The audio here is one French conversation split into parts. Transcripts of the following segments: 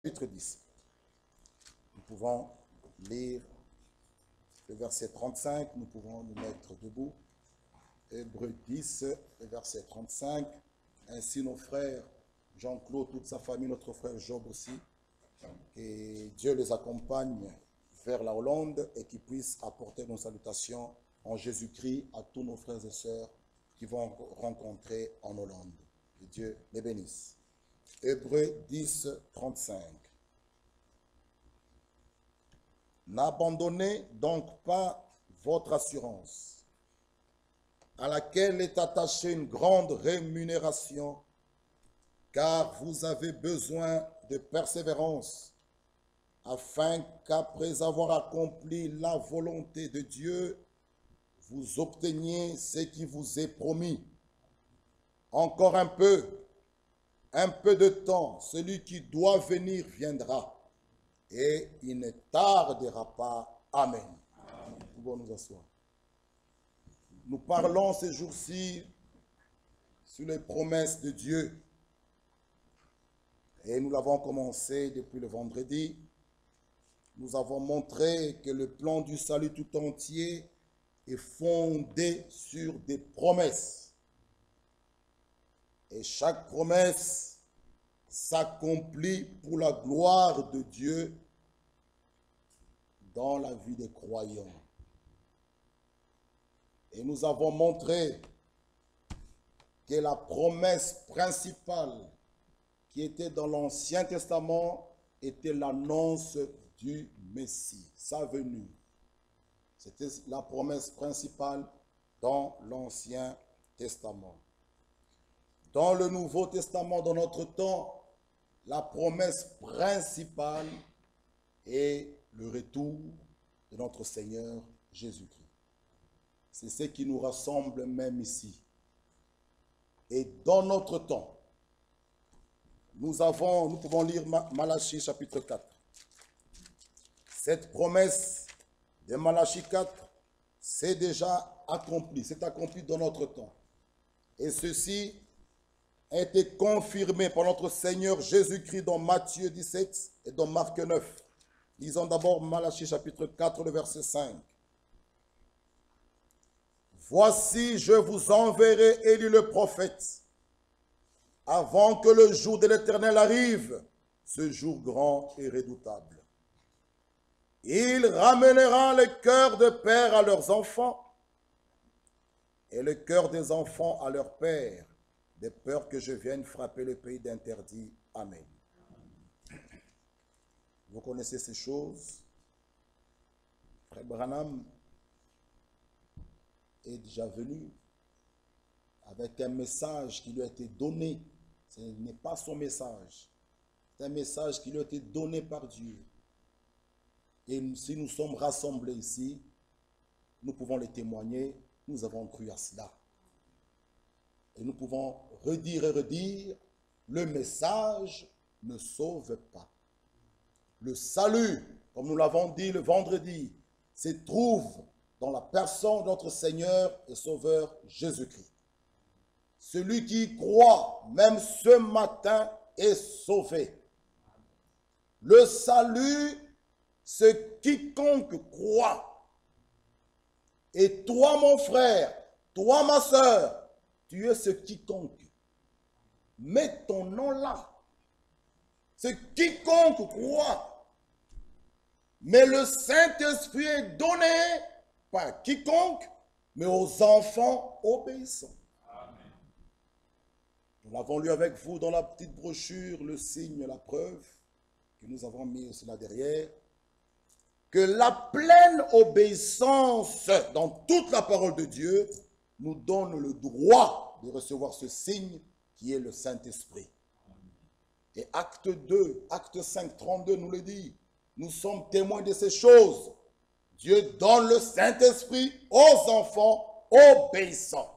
Chapitre 10. Nous pouvons lire le verset 35, nous pouvons nous mettre debout. Hébreux 10, le verset 35. Ainsi nos frères, Jean-Claude, toute sa famille, notre frère Job aussi, que Dieu les accompagne vers la Hollande et qu'ils puissent apporter nos salutations en Jésus-Christ à tous nos frères et sœurs qui vont rencontrer en Hollande. Que Dieu les bénisse. Hébreux 10, 35. N'abandonnez donc pas votre assurance, à laquelle est attachée une grande rémunération, car vous avez besoin de persévérance, afin qu'après avoir accompli la volonté de Dieu, vous obteniez ce qui vous est promis. Encore un peu de temps, celui qui doit venir viendra, et il ne tardera pas. Amen. Amen. Nous pouvons nous asseoir. Nous parlons ces jours-ci sur les promesses de Dieu. Et nous l'avons commencé depuis le vendredi. Nous avons montré que le plan du salut tout entier est fondé sur des promesses. Et chaque promesse s'accomplit pour la gloire de Dieu dans la vie des croyants. Et nous avons montré que la promesse principale qui était dans l'Ancien Testament était l'annonce du Messie, sa venue. C'était la promesse principale dans l'Ancien Testament. Dans le Nouveau Testament, dans notre temps, la promesse principale est le retour de notre Seigneur Jésus-Christ. C'est ce qui nous rassemble même ici. Et dans notre temps, nous pouvons lire Malachie chapitre 4. Cette promesse de Malachie 4, c'est déjà accompli. C'est accompli dans notre temps. Et ceci a été confirmé par notre Seigneur Jésus-Christ dans Matthieu 17 et dans Marc 9. Lisons d'abord Malachie chapitre 4, le verset 5. Voici, je vous enverrai Élie le prophète, avant que le jour de l'Éternel arrive, ce jour grand et redoutable. Il ramènera le cœur de père à leurs enfants et le cœur des enfants à leur père, de peur que je vienne frapper le pays d'interdit. Amen. Vous connaissez ces choses. Frère Branham est déjà venu avec un message qui lui a été donné. Ce n'est pas son message. C'est un message qui lui a été donné par Dieu. Et si nous sommes rassemblés ici, nous pouvons le témoigner. Nous avons cru à cela. Et nous pouvons redire et redire, le message ne sauve pas. Le salut, comme nous l'avons dit le vendredi, se trouve dans la personne de notre Seigneur et Sauveur Jésus-Christ. Celui qui croit, même ce matin, est sauvé. Le salut, c'est quiconque croit. Et toi, mon frère, toi, ma soeur, tu es ce quiconque. Mets ton nom là. C'est quiconque croit. Mais le Saint-Esprit est donné pas quiconque, mais aux enfants obéissants. Amen. Nous l'avons lu avec vous dans la petite brochure, le signe, la preuve, que nous avons mis aussi là derrière, que la pleine obéissance dans toute la parole de Dieu nous donne le droit de recevoir ce signe qui est le Saint-Esprit. Et acte 2, acte 5, 32 nous le dit. Nous sommes témoins de ces choses. Dieu donne le Saint-Esprit aux enfants obéissants.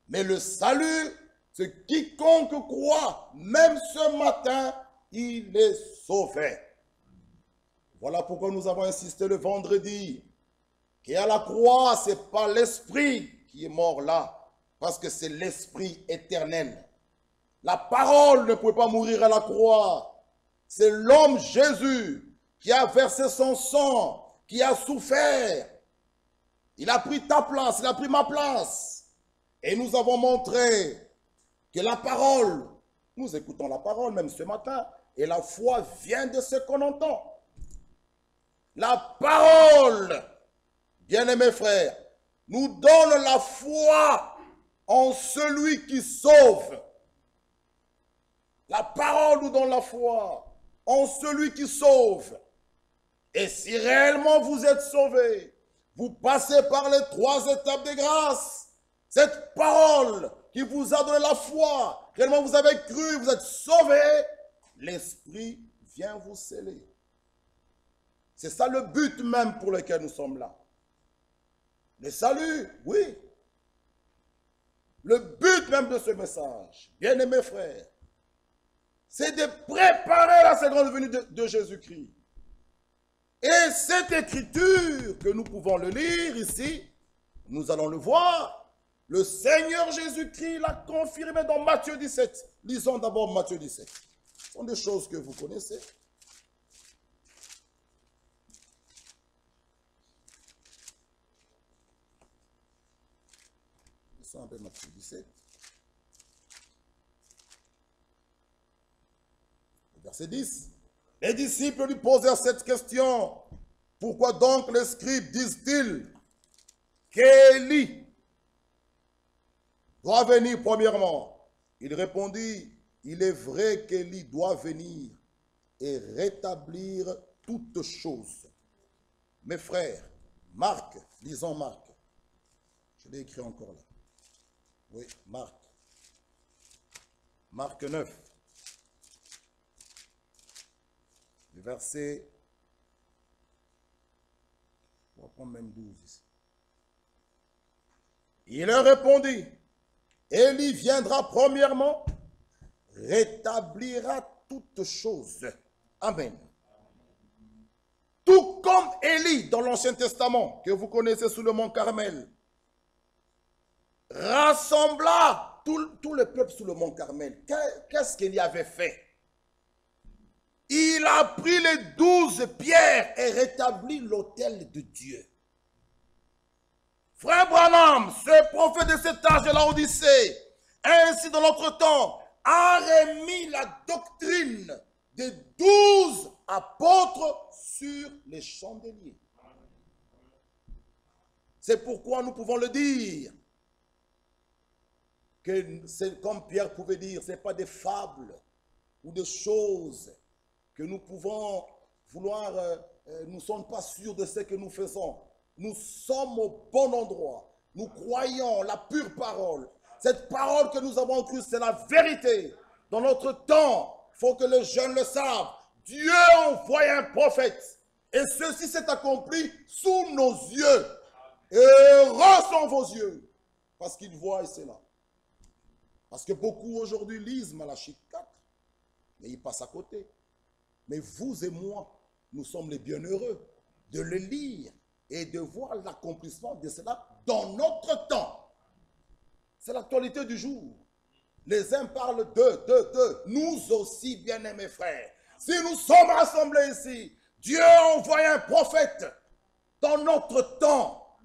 Mais le salut, c'est quiconque croit, même ce matin, il est sauvé. Voilà pourquoi nous avons insisté le vendredi, qu'à la croix, ce n'est pas l'Esprit qui est mort là, parce que c'est l'Esprit éternel. La parole ne pouvait pas mourir à la croix. C'est l'homme Jésus qui a versé son sang, qui a souffert. Il a pris ta place, il a pris ma place. Et nous avons montré que la parole, nous écoutons la parole même ce matin, et la foi vient de ce qu'on entend. La parole, bien-aimés frères, nous donne la foi en celui qui sauve. La parole nous donne la foi en celui qui sauve. Et si réellement vous êtes sauvés, vous passez par les 3 étapes de grâce. Cette parole qui vous a donné la foi, réellement vous avez cru, vous êtes sauvés, l'Esprit vient vous sceller. C'est ça le but même pour lequel nous sommes là. Le salut, oui. Le but même de ce message, bien-aimés frères, c'est de préparer la seconde venue de Jésus-Christ. Et cette écriture que nous pouvons le lire ici, nous allons le voir. Le Seigneur Jésus-Christ l'a confirmé dans Matthieu 17. Lisons d'abord Matthieu 17. Ce sont des choses que vous connaissez. Lisons un peu Matthieu 17. Verset 10. Les disciples lui posèrent cette question. Pourquoi donc les scribes disent-ils qu'Élie doit venir premièrement? Il répondit, il est vrai qu'Élie doit venir et rétablir toutes choses. Mes frères, Marc, lisons Marc. Je l'ai écrit encore là. Oui, Marc. Marc 9. Le verset, on va prendre même 12 ici. Il leur répondit, Élie viendra premièrement, rétablira toutes choses. Amen. Tout comme Élie dans l'Ancien Testament, que vous connaissez sous le mont Carmel, rassembla tout le peuple sous le mont Carmel. Qu'est-ce qu'il y avait fait? Il a pris les 12 pierres et rétabli l'autel de Dieu. Frère Branham, ce prophète de cet âge de la Odyssée, ainsi dans notre temps, a remis la doctrine des 12 apôtres sur les chandeliers. C'est pourquoi nous pouvons le dire, que c'est comme Pierre pouvait dire, ce n'est pas des fables ou des choses que nous pouvons vouloir, nous ne sommes pas sûrs de ce que nous faisons. Nous sommes au bon endroit. Nous croyons la pure parole. Cette parole que nous avons crue, c'est la vérité. Dans notre temps, il faut que les jeunes le savent. Dieu a envoyé un prophète. Et ceci s'est accompli sous nos yeux. Et heureux sont vos yeux. Parce qu'ils voient et c'est là. Parce que beaucoup aujourd'hui lisent Malachie 4. Mais ils passent à côté. Mais vous et moi, nous sommes les bienheureux de le lire et de voir l'accomplissement de cela dans notre temps. C'est l'actualité du jour. Les uns parlent de. Nous aussi, bien-aimés frères. Si nous sommes rassemblés ici, Dieu a envoyé un prophète dans notre temps.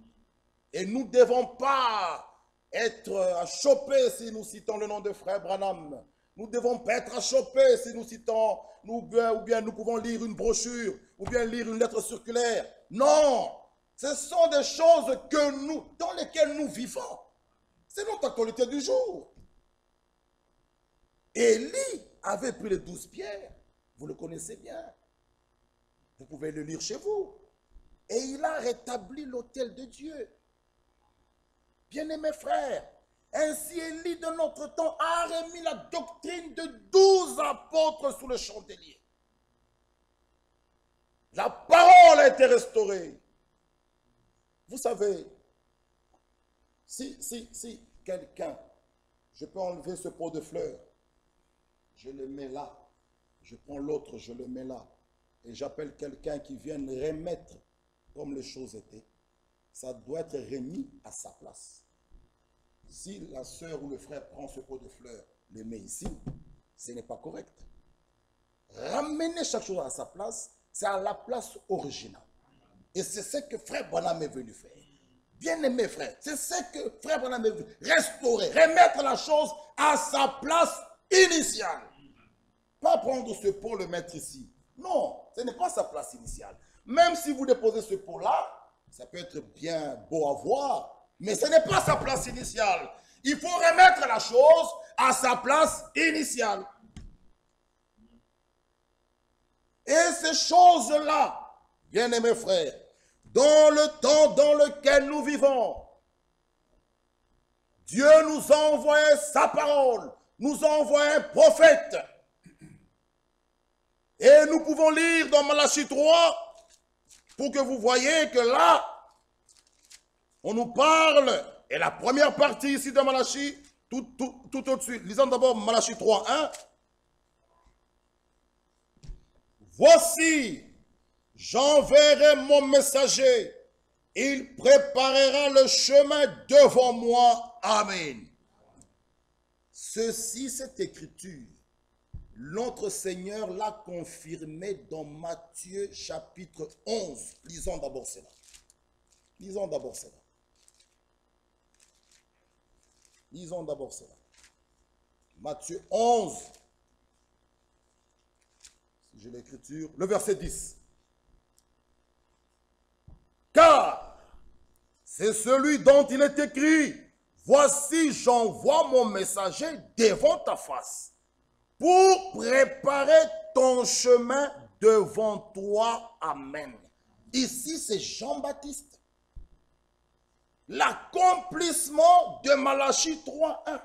Et nous ne devons pas être achoppés si nous citons le nom de frère Branham. Nous ne devons pas être achoppés si nous citons, ou bien nous pouvons lire une brochure, ou bien lire une lettre circulaire. Non, ce sont des choses dans lesquelles nous vivons. C'est notre actualité du jour. Élie avait pris les 12 pierres. Vous le connaissez bien. Vous pouvez le lire chez vous. Et il a rétabli l'autel de Dieu. Bien-aimés frères, ainsi Élie de notre temps a remis la doctrine de 12 apôtres sous le chandelier. La parole a été restaurée. Vous savez, si quelqu'un, je peux enlever ce pot de fleurs, je le mets là, je prends l'autre, je le mets là, et j'appelle quelqu'un qui vienne remettre comme les choses étaient, ça doit être remis à sa place. Si la sœur ou le frère prend ce pot de fleurs, le met ici, ce n'est pas correct. ramener chaque chose à sa place, c'est à la place originale. Et c'est ce que Frère Branham est venu faire. Bien-aimé frère, c'est ce que Frère Branham est venu restaurer, remettre la chose à sa place initiale. Pas prendre ce pot, le mettre ici. Non, ce n'est pas sa place initiale. Même si vous déposez ce pot-là, ça peut être bien beau à voir, mais ce n'est pas sa place initiale. Il faut remettre la chose à sa place initiale. Et ces choses-là, bien-aimés frères, dans le temps dans lequel nous vivons, Dieu nous a envoyé sa parole, nous a envoyé un prophète. Et nous pouvons lire dans Malachie 3, pour que vous voyez que là, on nous parle, et la première partie ici de Malachie, tout au-dessus. Lisons d'abord Malachie 3, 1. Voici, j'enverrai mon messager, il préparera le chemin devant moi. Amen. Ceci, cette écriture, notre Seigneur l'a confirmé dans Matthieu chapitre 11. Lisons d'abord cela. Lisons d'abord cela. Lisons d'abord cela. Matthieu 11. Si j'ai l'écriture, le verset 10. Car c'est celui dont il est écrit, voici j'envoie mon messager devant ta face, pour préparer ton chemin devant toi. Amen. Ici, c'est Jean-Baptiste. L'accomplissement de Malachie 3.1.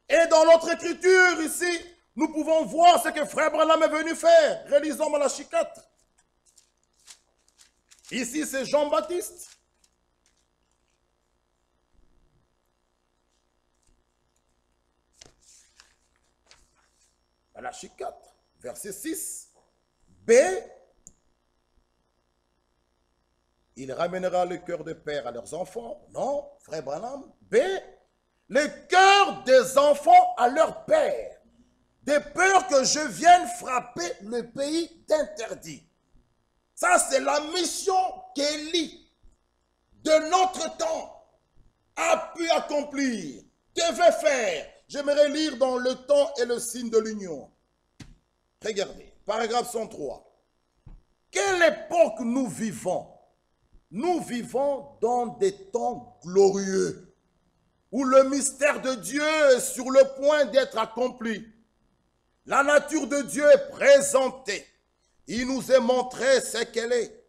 Et dans notre écriture ici, nous pouvons voir ce que Frère Branham est venu faire. Relisons Malachie 4. Ici, c'est Jean-Baptiste. Malachie 4, verset 6. B. Il ramènera le cœur des pères à leurs enfants. Non, Frère Branham. B. Le cœur des enfants à leurs pères. De peur que je vienne frapper le pays d'interdit. Ça, c'est la mission qu'Élie, de notre temps, a pu accomplir, devait faire. J'aimerais lire dans le temps et le signe de l'union. Regardez, paragraphe 103. Quelle époque nous vivons? Nous vivons dans des temps glorieux, où le mystère de Dieu est sur le point d'être accompli. La nature de Dieu est présentée. Il nous est montré ce qu'elle est.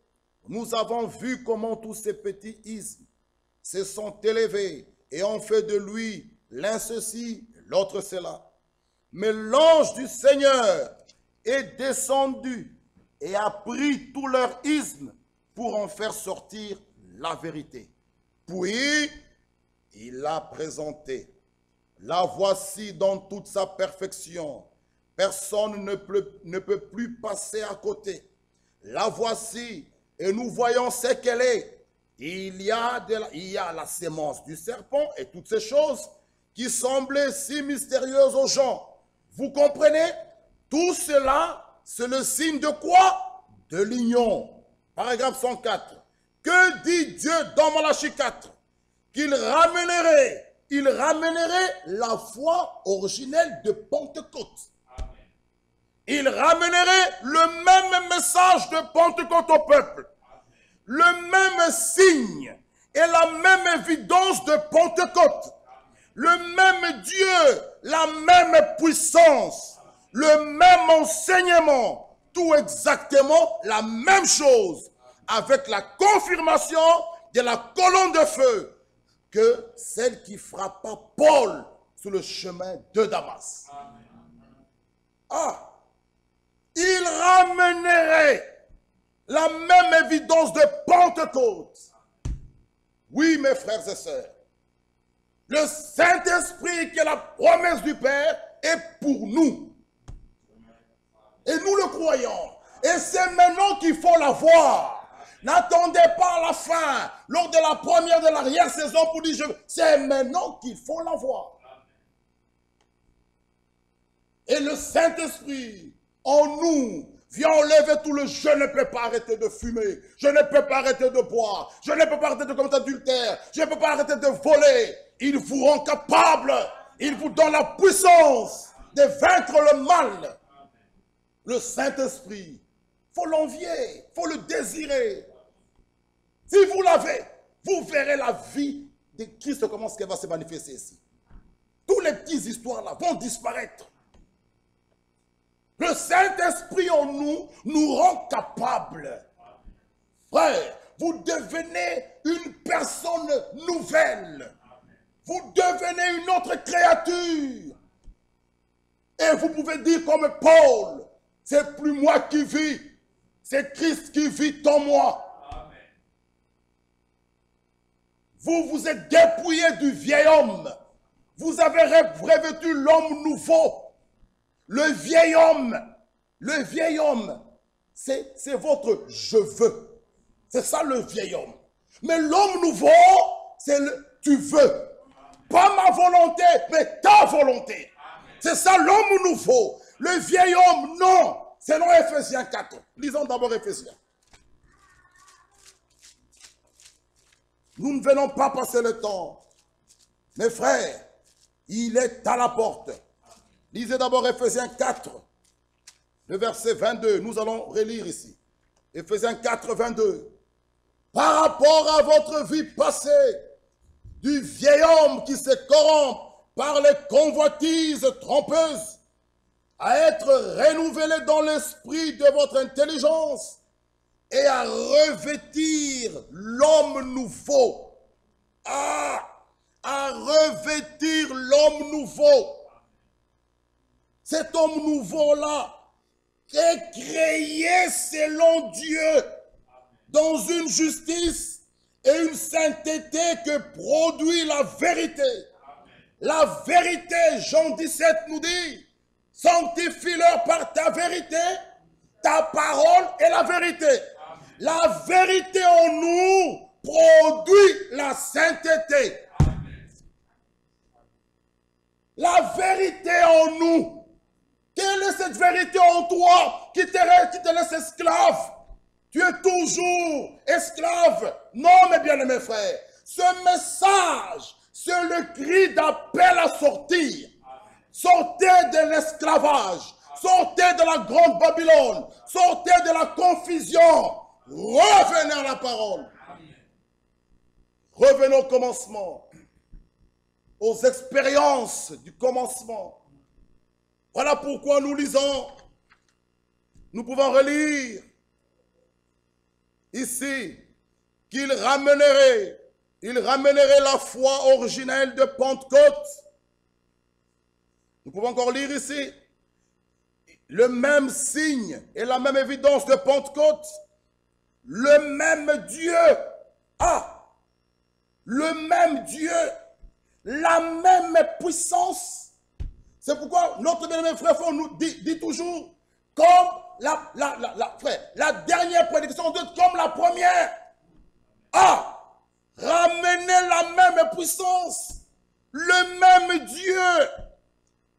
Nous avons vu comment tous ces petits ismes se sont élevés et ont fait de lui l'un ceci, l'autre cela. Mais l'ange du Seigneur est descendu et a pris tous leurs ismes pour en faire sortir la vérité. Puis, il l'a présenté. La voici dans toute sa perfection. Personne ne peut plus passer à côté. La voici et nous voyons ce qu'elle est. Il y a la sémence du serpent et toutes ces choses qui semblaient si mystérieuses aux gens. Vous comprenez? Tout cela, c'est le signe de quoi? De l'union. Paragraphe 104. Que dit Dieu dans Malachie 4? Qu'il ramènerait, la foi originelle de Pentecôte. Amen. Il ramènerait le même message de Pentecôte au peuple. Amen. Le même signe et la même évidence de Pentecôte. Amen. Le même Dieu, la même puissance, amen, le même enseignement, tout exactement la même chose, avec la confirmation de la colonne de feu que celle qui frappa Paul sur le chemin de Damas. Amen. Ah, il ramènerait la même évidence de Pentecôte. Oui, mes frères et sœurs, le Saint-Esprit qui est la promesse du Père est pour nous. Et nous le croyons. Et c'est maintenant qu'il faut la voir. N'attendez pas à la fin, lors de la première de l'arrière-saison pour dire, c'est maintenant qu'il faut la voir. Et le Saint-Esprit, en nous, vient enlever tout le « je ne peux pas arrêter de fumer, je ne peux pas arrêter de boire, je ne peux pas arrêter de commettre adultère, je ne peux pas arrêter de voler ». Il vous rend capable, il vous donne la puissance de vaincre le mal. Le Saint-Esprit, il faut l'envier, il faut le désirer. Si vous l'avez, vous verrez la vie de Christ, comment est-ce qu'elle va se manifester ici. Toutes les petites histoires là vont disparaître. Le Saint-Esprit en nous, nous rend capables. Frère, vous devenez une personne nouvelle. Vous devenez une autre créature. Et vous pouvez dire comme Paul, c'est plus moi qui vis, c'est Christ qui vit en moi. Vous vous êtes dépouillé du vieil homme. Vous avez revêtu l'homme nouveau. Le vieil homme, c'est votre je veux. C'est ça le vieil homme. Mais l'homme nouveau, c'est le tu veux. Pas ma volonté, mais ta volonté. C'est ça l'homme nouveau. Le vieil homme, non. C'est dans Ephésiens 4. Lisons d'abord Ephésiens. Nous ne venons pas passer le temps. Mes frères, il est à la porte. Lisez d'abord Ephésiens 4, le verset 22. Nous allons relire ici. Ephésiens 4, 22. Par rapport à votre vie passée, du vieil homme qui se corrompt par les convoitises trompeuses, à être renouvelé dans l'esprit de votre intelligence et à revêtir l'homme nouveau. À revêtir l'homme nouveau. Cet homme nouveau-là est créé selon Dieu dans une justice et une sainteté que produit la vérité. La vérité, Jean 17 nous dit, sanctifie-leur par ta vérité, ta parole est la vérité. La vérité en nous produit la sainteté. La vérité en nous. Quelle est cette vérité en toi qui te laisse esclave? Tu es toujours esclave. Non, mes bien-aimés frères. Ce message, c'est le cri d'appel à sortir. Sortez de l'esclavage. Sortez de la grande Babylone. Sortez de la confusion. Revenez à la parole. Revenons au commencement. Aux expériences du commencement. Voilà pourquoi nous lisons. Nous pouvons relire ici qu'il ramènerait la foi originelle de Pentecôte. Nous pouvons encore lire ici le même signe et la même évidence de Pentecôte. Le même Dieu le même Dieu, la même puissance. C'est pourquoi notre bien-aimé frère nous dit toujours comme la dernière prédiction doit être comme la première. Ramener la même puissance, le même Dieu,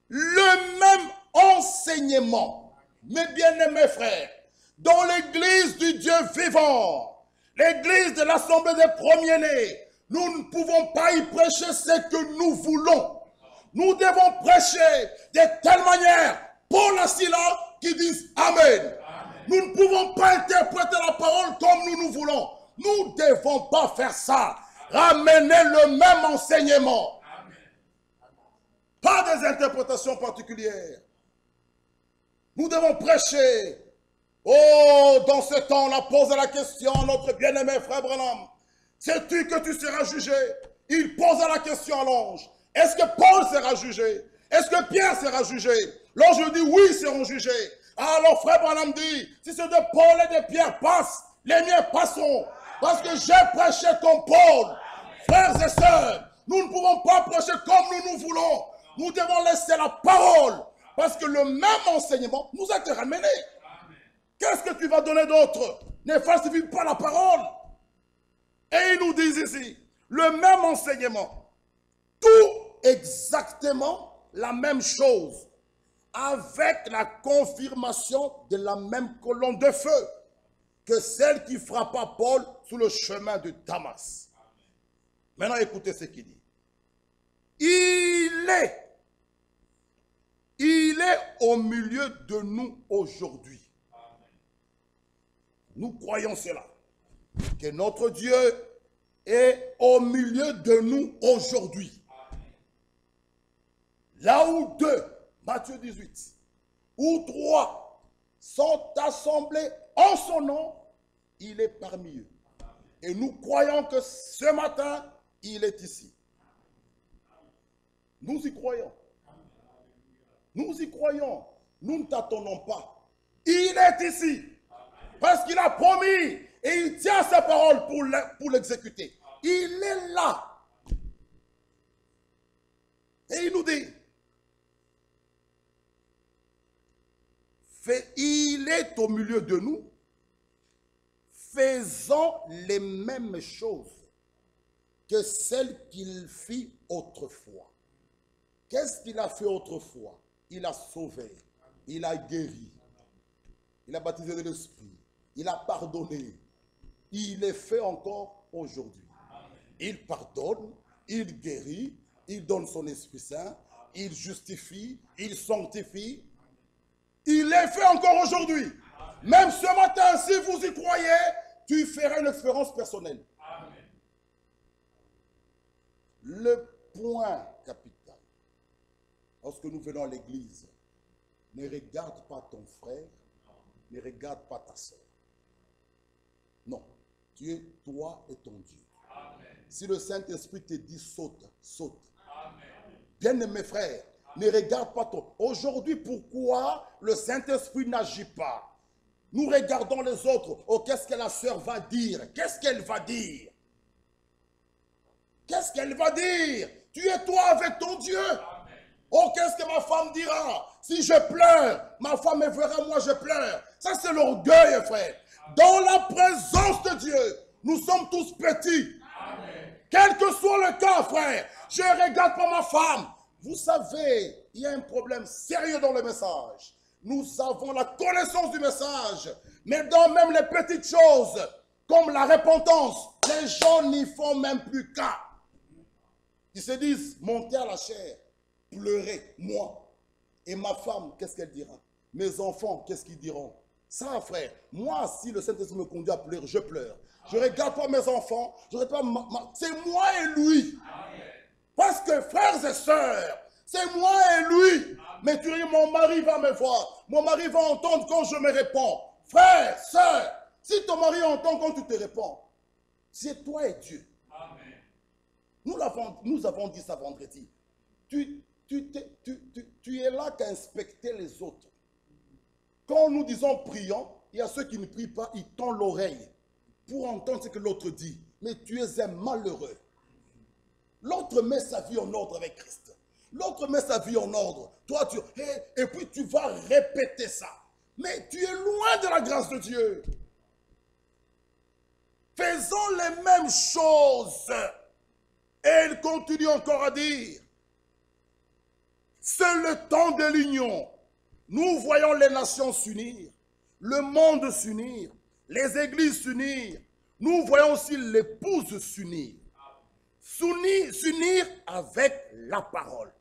le même enseignement. Mes bien-aimés frères, dans l'église du Dieu vivant, l'église de l'assemblée des premiers-nés, nous ne pouvons pas y prêcher ce que nous voulons. Nous devons prêcher de telle manière, Paul a là qui disent Amen. Nous ne pouvons pas interpréter la parole comme nous voulons. Nous ne devons pas faire ça. Ramener le même enseignement. Pas des interprétations particulières. Nous devons prêcher. Dans ce temps, on a posé la question à notre bien-aimé frère Branham. Sais-tu que tu seras jugé? Il pose la question à l'ange. Est-ce que Paul sera jugé? Est-ce que Pierre sera jugé? L'ange dit oui, ils seront jugés. Alors frère Branham dit, si ceux de Paul et de Pierre passent, les miens passeront. Parce que j'ai prêché comme Paul. Frères et sœurs, nous ne pouvons pas prêcher comme nous voulons. Nous devons laisser la parole. Parce que le même enseignement nous a été ramené. Qu'est-ce que tu vas donner d'autre? Ne falsifie pas la parole. Et ils nous disent ici, le même enseignement. Tout exactement la même chose. avec la confirmation de la même colonne de feu que celle qui frappa Paul sur le chemin de Damas. Maintenant, écoutez ce qu'il dit. Il est au milieu de nous aujourd'hui. Nous croyons cela, que notre Dieu est au milieu de nous aujourd'hui. Là où deux, Matthieu 18, où trois sont assemblés en son nom, il est parmi eux. Et nous croyons que ce matin, il est ici. Nous y croyons. Nous y croyons. Nous ne t'attendons pas. Il est ici. Parce qu'il a promis. Et il tient sa parole pour l'exécuter. Il est là. Et il nous dit, il est au milieu de nous, faisant les mêmes choses que celles qu'il fit autrefois. Qu'est-ce qu'il a fait autrefois? Il a sauvé, il a guéri, il a baptisé de l'Esprit, il a pardonné. Il est fait encore aujourd'hui. Il pardonne, il guérit, il donne son Esprit Saint, il justifie, il sanctifie. Il est fait encore aujourd'hui. Même ce matin, si vous y croyez, tu feras une expérience personnelle. Amen. Le point capital, lorsque nous venons à l'église, ne regarde pas ton frère, ne regarde pas ta soeur. Non, tu es toi et ton Dieu. Amen. Si le Saint-Esprit te dit saute, saute. Bien-aimé frère, ne regarde pas toi. Aujourd'hui, pourquoi le Saint-Esprit n'agit pas? Nous regardons les autres. Oh, qu'est-ce que la sœur va dire? Qu'est-ce qu'elle va dire? Qu'est-ce qu'elle va dire? Tu es toi avec ton Dieu. Oh, qu'est-ce que ma femme dira? Si je pleure, ma femme me verra, moi je pleure. Ça, c'est l'orgueil, frère. Dans la présence de Dieu, nous sommes tous petits. Amen. Quel que soit le cas, frère, je ne regarde pas ma femme. Vous savez, il y a un problème sérieux dans le message. Nous avons la connaissance du message, mais dans même les petites choses, comme la repentance, les gens n'y font même plus cas. Ils se disent, monter à la chair, pleurer, moi. Et ma femme, qu'est-ce qu'elle dira? Mes enfants, qu'est-ce qu'ils diront? Ça, frère, moi, si le Saint-Esprit me conduit à pleurer, je pleure. Je ne regarde pas mes enfants, je regarde pas c'est moi et lui. Amen. Parce que, frères et sœurs, c'est moi et lui. Amen. Mais tu dis, mon mari va me voir, mon mari va entendre quand je me réponds. Frère, sœur, si ton mari entend quand tu te réponds, c'est toi et Dieu. Amen. Nous avons dit ça vendredi. Tu es là qu'à inspecter les autres. Quand nous disons prions, il y a ceux qui ne prient pas, ils tendent l'oreille pour entendre ce que l'autre dit. Mais tu es un malheureux. L'autre met sa vie en ordre avec Christ. L'autre met sa vie en ordre. Toi, et puis tu vas répéter ça. Mais tu es loin de la grâce de Dieu. Faisons les mêmes choses. Et il continue encore à dire, c'est le temps de l'union. Nous voyons les nations s'unir, le monde s'unir, les églises s'unir. Nous voyons aussi l'épouse s'unir. S'unir avec la parole.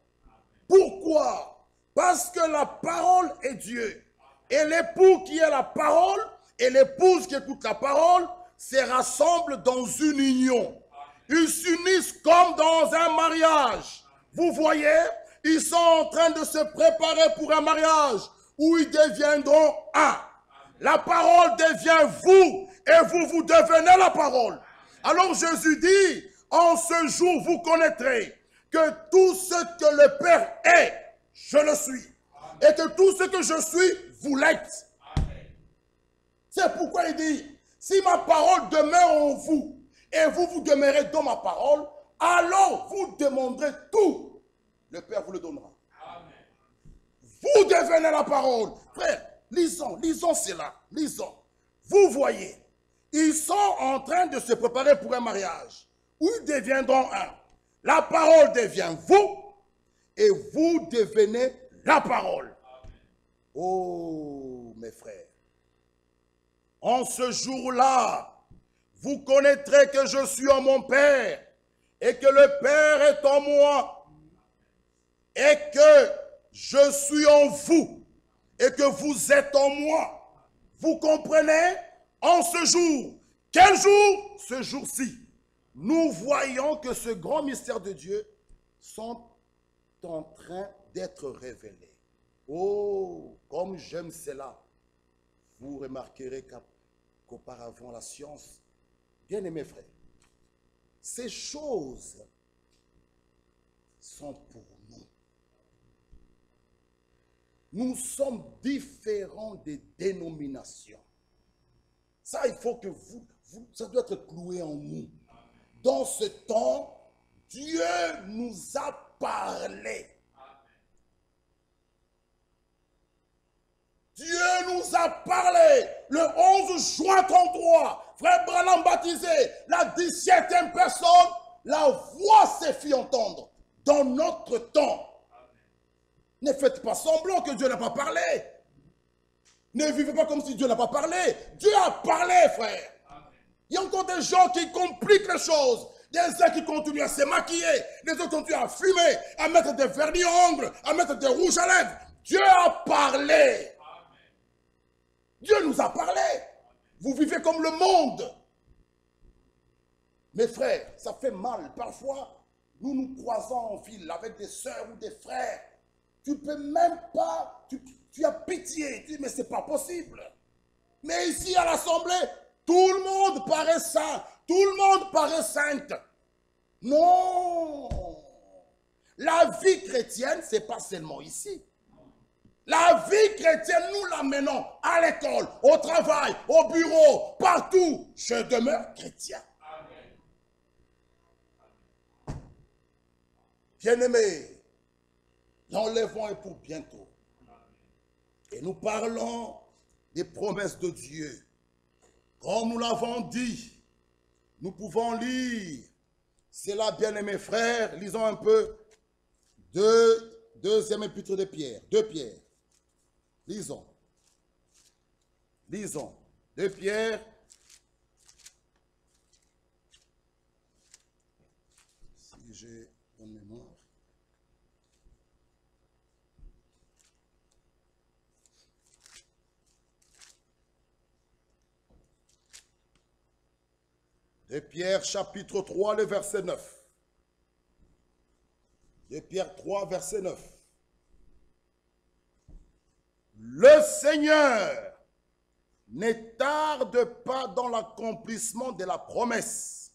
Pourquoi? Parce que la parole est Dieu. Et l'époux qui est la parole et l'épouse qui écoute la parole se rassemblent dans une union. Ils s'unissent comme dans un mariage. Vous voyez, ils sont en train de se préparer pour un mariage où ils deviendront un. La parole devient vous et vous devenez la parole. Alors Jésus dit, en ce jour vous connaîtrez que tout ce que le Père est, je le suis. Et que tout ce que je suis, vous l'êtes. C'est pourquoi il dit, si ma parole demeure en vous et vous demeurez dans ma parole, alors vous demanderez tout. Le Père vous le donnera. Amen. Vous devenez la parole. Frère, lisons cela. Lisons. Vous voyez, ils sont en train de se préparer pour un mariage où ils deviendront un. La parole devient vous et vous devenez la parole. Oh, mes frères, en ce jour-là, vous connaîtrez que je suis en mon Père et que le Père est en moi et que je suis en vous et que vous êtes en moi. Vous comprenez? En ce jour, quel jour? Ce jour-ci, nous voyons que ce grand mystère de Dieu sont en train d'être révélés. Oh, comme j'aime cela. Vous remarquerez qu'auparavant la science, bien aimés frères, ces choses sont pour nous. Nous sommes différents des dénominations. Ça, il faut que ça doit être cloué en nous. Dans ce temps, Dieu nous a parlé. Dieu nous a parlé le 11 juin 33. Frère Branham baptisé, la 17e personne, la voix s'est fait entendre dans notre temps. Ne faites pas semblant que Dieu n'a pas parlé. Ne vivez pas comme si Dieu n'a pas parlé. Dieu a parlé, frère. Il y a encore des gens qui compliquent les choses. Des uns qui continuent à se maquiller. Des autres continuent à fumer, à mettre des vernis à ongles, à mettre des rouges à lèvres. Dieu a parlé. Dieu nous a parlé. Vous vivez comme le monde. Mes frères, ça fait mal. Parfois, nous nous croisons en ville avec des sœurs ou des frères. Tu peux même pas, tu as pitié. Tu dis, mais c'est pas possible. Mais ici à l'Assemblée, tout le monde paraît saint. Tout le monde paraît sainte. Non. La vie chrétienne, c'est pas seulement ici. La vie chrétienne, nous la menons à l'école, au travail, au bureau, partout. Je demeure chrétien. Bien-aimés, l'enlèvement est pour bientôt. Et nous parlons des promesses de Dieu. Comme nous l'avons dit, nous pouvons lire. C'est là, bien-aimés frères, lisons un peu deuxième épître de Pierre, 2 Pierre. Lisons. Lisons. 2 Pierre. Si j'ai bonne mémoire. De Pierre, chapitre 3, le verset 9. De Pierre 3, verset 9. Le Seigneur ne tarde pas dans l'accomplissement de la promesse,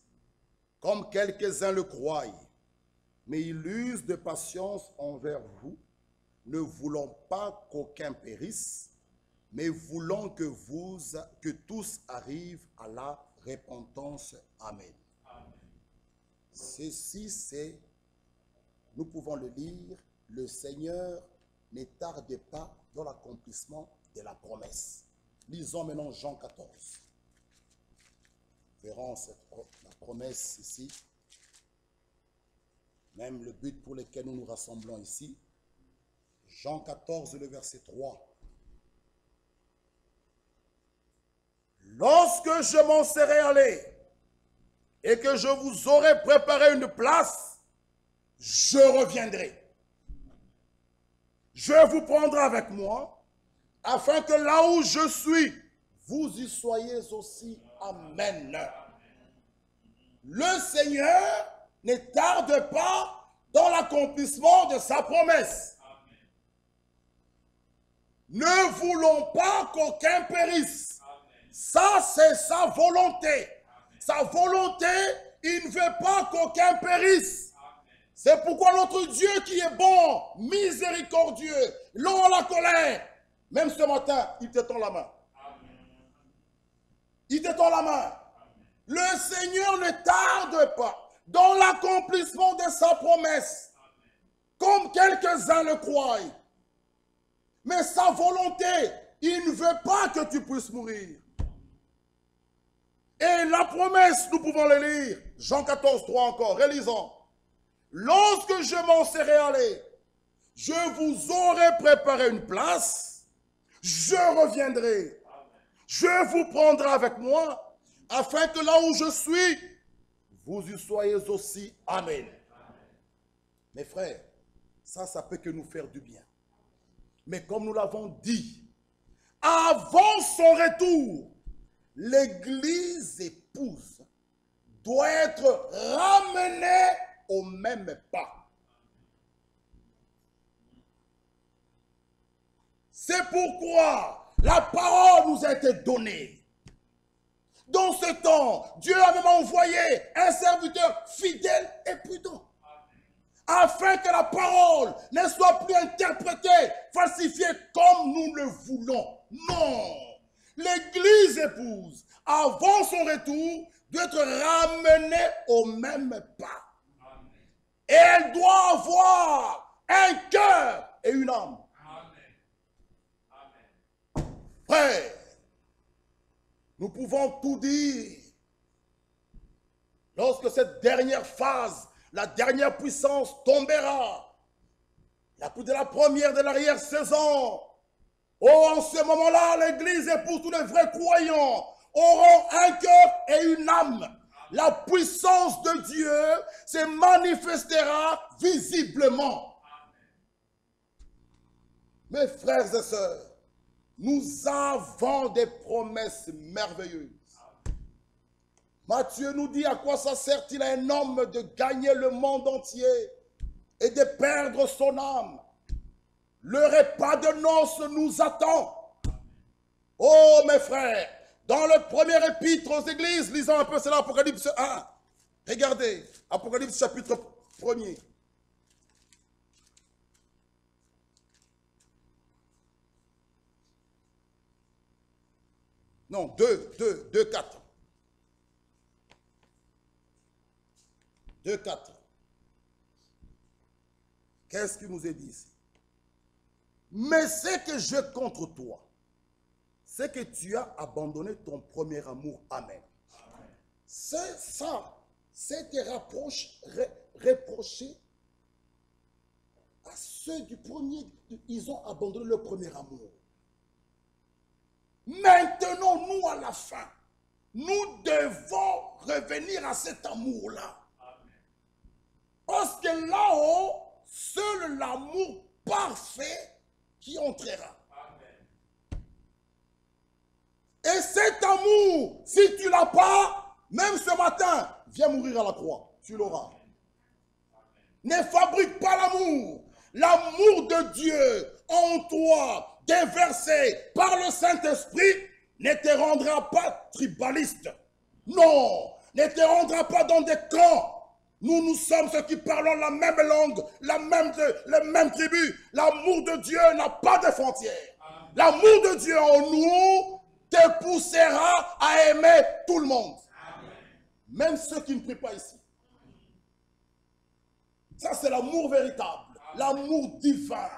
comme quelques-uns le croient, mais il use de patience envers vous, ne voulant pas qu'aucun périsse, mais voulant que tous arrivent à la repentance. Amen. Amen. Ceci, c'est, nous pouvons le lire, le Seigneur ne tarde pas dans l'accomplissement de la promesse. Lisons maintenant Jean 14. Verrons la promesse ici. Même le but pour lequel nous nous rassemblons ici. Jean 14, le verset 3. Lorsque je m'en serai allé et que je vous aurai préparé une place, je reviendrai. Je vous prendrai avec moi, afin que là où je suis, vous y soyez aussi. Amen. Le Seigneur ne tarde pas dans l'accomplissement de sa promesse. Ne voulons pas qu'aucun périsse. Ça, c'est sa volonté. Sa volonté, il ne veut pas qu'aucun périsse. C'est pourquoi notre Dieu qui est bon, miséricordieux, lent à la colère, même ce matin, il te tend la main. Il te tend la main. Le Seigneur ne tarde pas dans l'accomplissement de sa promesse, comme quelques-uns le croient. Mais sa volonté, il ne veut pas que tu puisses mourir. Et la promesse, nous pouvons le lire. Jean 14, 3 encore, relisons. Lorsque je m'en serai allé, je vous aurai préparé une place. je reviendrai. Je vous prendrai avec moi, afin que là où je suis, vous y soyez aussi. Amen. Mes frères, ça peut que nous faire du bien. Mais comme nous l'avons dit, avant son retour, l'église épouse doit être ramenée au même pas. C'est pourquoi la parole nous a été donnée. Dans ce temps, Dieu a même envoyé un serviteur fidèle et prudent, afin que la parole ne soit plus interprétée, falsifiée comme nous le voulons. Non! L'église épouse, avant son retour, doit être ramenée au même pas. Et elle doit avoir un cœur et une âme. Frère, nous pouvons tout dire. Lorsque cette dernière phase, la dernière puissance tombera, la plus de la première de l'arrière-saison, oh, en ce moment-là, l'église épouse tous les vrais croyants auront un cœur et une âme. La puissance de Dieu se manifestera visiblement. Mes frères et sœurs, nous avons des promesses merveilleuses. Matthieu nous dit à quoi ça sert-il à un homme de gagner le monde entier et de perdre son âme. Le repas de noces nous attend. Oh mes frères, dans le premier épître aux églises, lisons un peu cela, Apocalypse 1. Regardez, Apocalypse chapitre 1er. Non, 2, 4. 2, 4. Qu'est-ce qu'il nous est dit ici? Mais ce que j'ai contre toi, c'est que tu as abandonné ton premier amour. Amen. C'est ça. C'est tes reprocher à ceux du premier. Ils ont abandonné leur premier amour. Maintenant, nous, à la fin, nous devons revenir à cet amour-là. Parce que là-haut, seul l'amour parfait qui entrera. Et cet amour, si tu ne l'as pas, même ce matin, viens mourir à la croix, tu l'auras. Ne fabrique pas l'amour. L'amour de Dieu en toi, déversé par le Saint-Esprit, ne te rendra pas tribaliste. Non, ne te rendra pas dans des camps. Nous sommes ceux qui parlons la même langue, la même tribu. L'amour de Dieu n'a pas de frontières. L'amour de Dieu en nous te poussera à aimer tout le monde. Même ceux qui ne prient pas ici. Ça, c'est l'amour véritable, l'amour divin.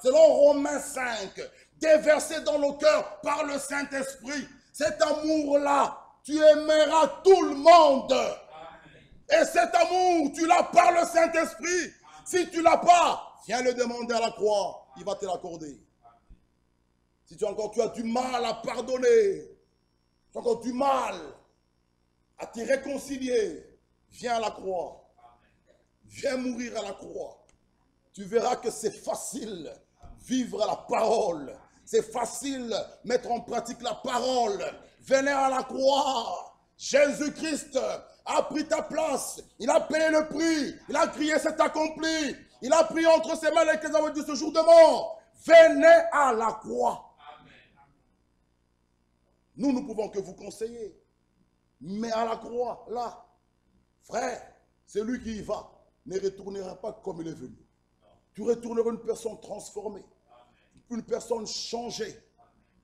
Selon Romains 5, déversé dans le cœur par le Saint-Esprit. Cet amour-là, tu aimeras tout le monde. Et cet amour, tu l'as par le Saint-Esprit. Si tu ne l'as pas, viens le demander à la croix, il va te l'accorder. Si tu as du mal à pardonner, tu as encore du mal à te réconcilier, viens à la croix. Viens mourir à la croix. Tu verras que c'est facile vivre la parole. C'est facile mettre en pratique la parole. Venez à la croix. Jésus-Christ a pris ta place. Il a payé le prix. Il a crié, c'est accompli. Il a pris entre ses mains les clés de ce jour de mort. Venez à la croix. Nous ne pouvons que vous conseiller. Mais à la croix, là, frère, celui qui y va ne retournera pas comme il est venu. Tu retourneras une personne transformée, une personne changée.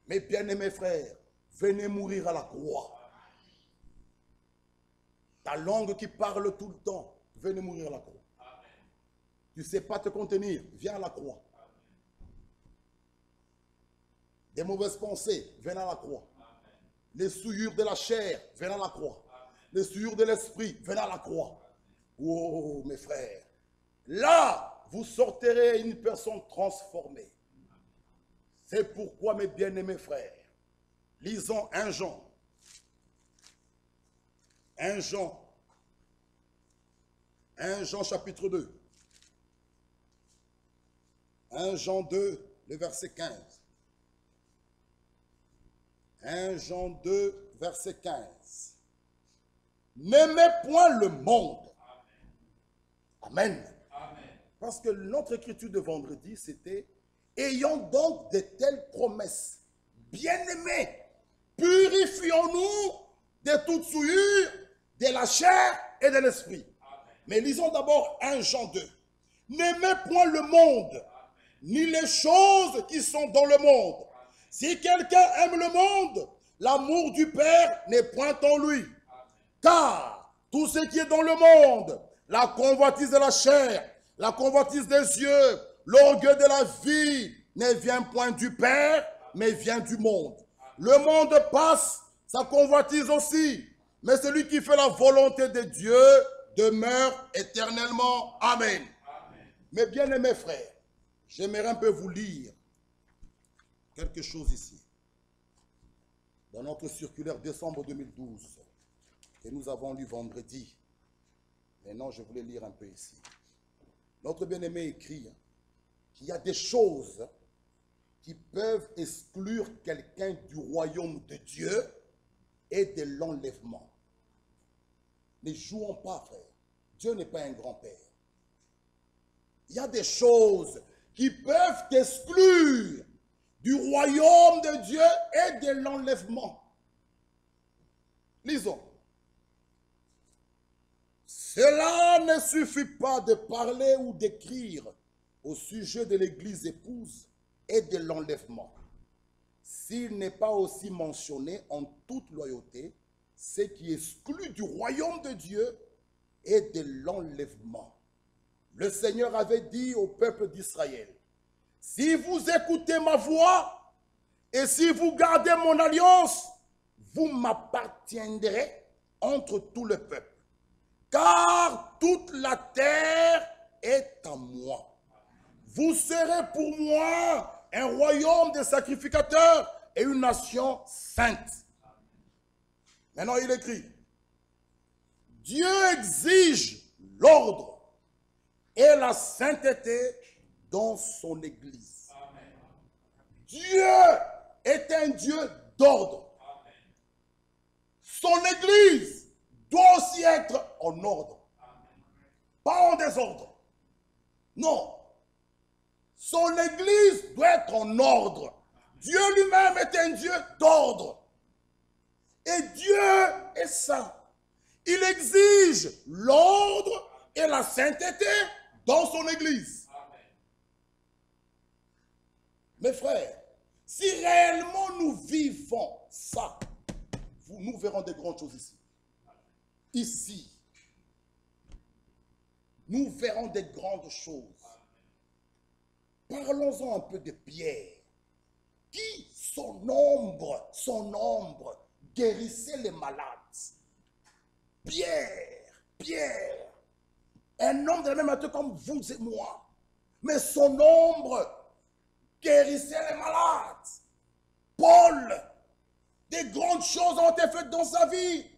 Mes bien-aimés frères, venez mourir à la croix. Ta langue qui parle tout le temps, venez mourir à la croix. Tu ne sais pas te contenir, viens à la croix. Des mauvaises pensées, viens à la croix. Les souillures de la chair, viens à la croix. Les souillures de l'esprit, viens à la croix. Oh, mes frères, là, vous sortirez une personne transformée. C'est pourquoi, mes bien-aimés frères, lisons 1 Jean. 1 Jean chapitre 2. 1 Jean 2, le verset 15. 1 Jean 2, verset 15. N'aimez point le monde. Amen. Amen. Parce que notre écriture de vendredi, c'était « Ayons donc de telles promesses. Bien-aimés, purifions-nous de toute souillure, de la chair et de l'esprit. » Mais lisons d'abord 1 Jean 2. « N'aimez point le monde, ni les choses qui sont dans le monde. Si quelqu'un aime le monde, l'amour du Père n'est point en lui. Car tout ce qui est dans le monde, la convoitise de la chair, la convoitise des yeux, l'orgueil de la vie, ne vient point du Père, mais vient du monde. Le monde passe, sa convoitise aussi, mais celui qui fait la volonté de Dieu demeure éternellement. Amen. Amen. Mes bien-aimés frères, j'aimerais un peu vous lire quelque chose ici. Dans notre circulaire décembre 2012, que nous avons lu vendredi. Maintenant, je voulais lire un peu ici. Notre bien-aimé écrit qu'il y a des choses qui peuvent exclure quelqu'un du royaume de Dieu et de l'enlèvement. Ne jouons pas, frère. Dieu n'est pas un grand-père. Il y a des choses qui peuvent t'exclure du royaume de Dieu et de l'enlèvement. Lisons. Cela ne suffit pas de parler ou d'écrire au sujet de l'église épouse et de l'enlèvement, s'il n'est pas aussi mentionné en toute loyauté ce qui exclut du royaume de Dieu et de l'enlèvement. Le Seigneur avait dit au peuple d'Israël, « Si vous écoutez ma voix et si vous gardez mon alliance, vous m'appartiendrez entre tout le peuple. Car toute la terre est à moi. Vous serez pour moi un royaume de sacrificateurs et une nation sainte. » Maintenant, il écrit, Dieu exige l'ordre et la sainteté dans son Église. Amen. Dieu est un Dieu d'ordre. Son Église doit aussi être en ordre. Pas en désordre. Non. Son Église doit être en ordre. Dieu lui-même est un Dieu d'ordre. Et Dieu est saint. Il exige l'ordre et la sainteté dans son Église. Amen. Mes frères, si réellement nous vivons ça, nous verrons de grandes choses ici. Ici, nous verrons de grandes choses. Parlons-en un peu de Pierre, qui, son ombre, guérissait les malades. Pierre, un homme de la même nature comme vous et moi, mais son ombre guérissait les malades. Paul, des grandes choses ont été faites dans sa vie.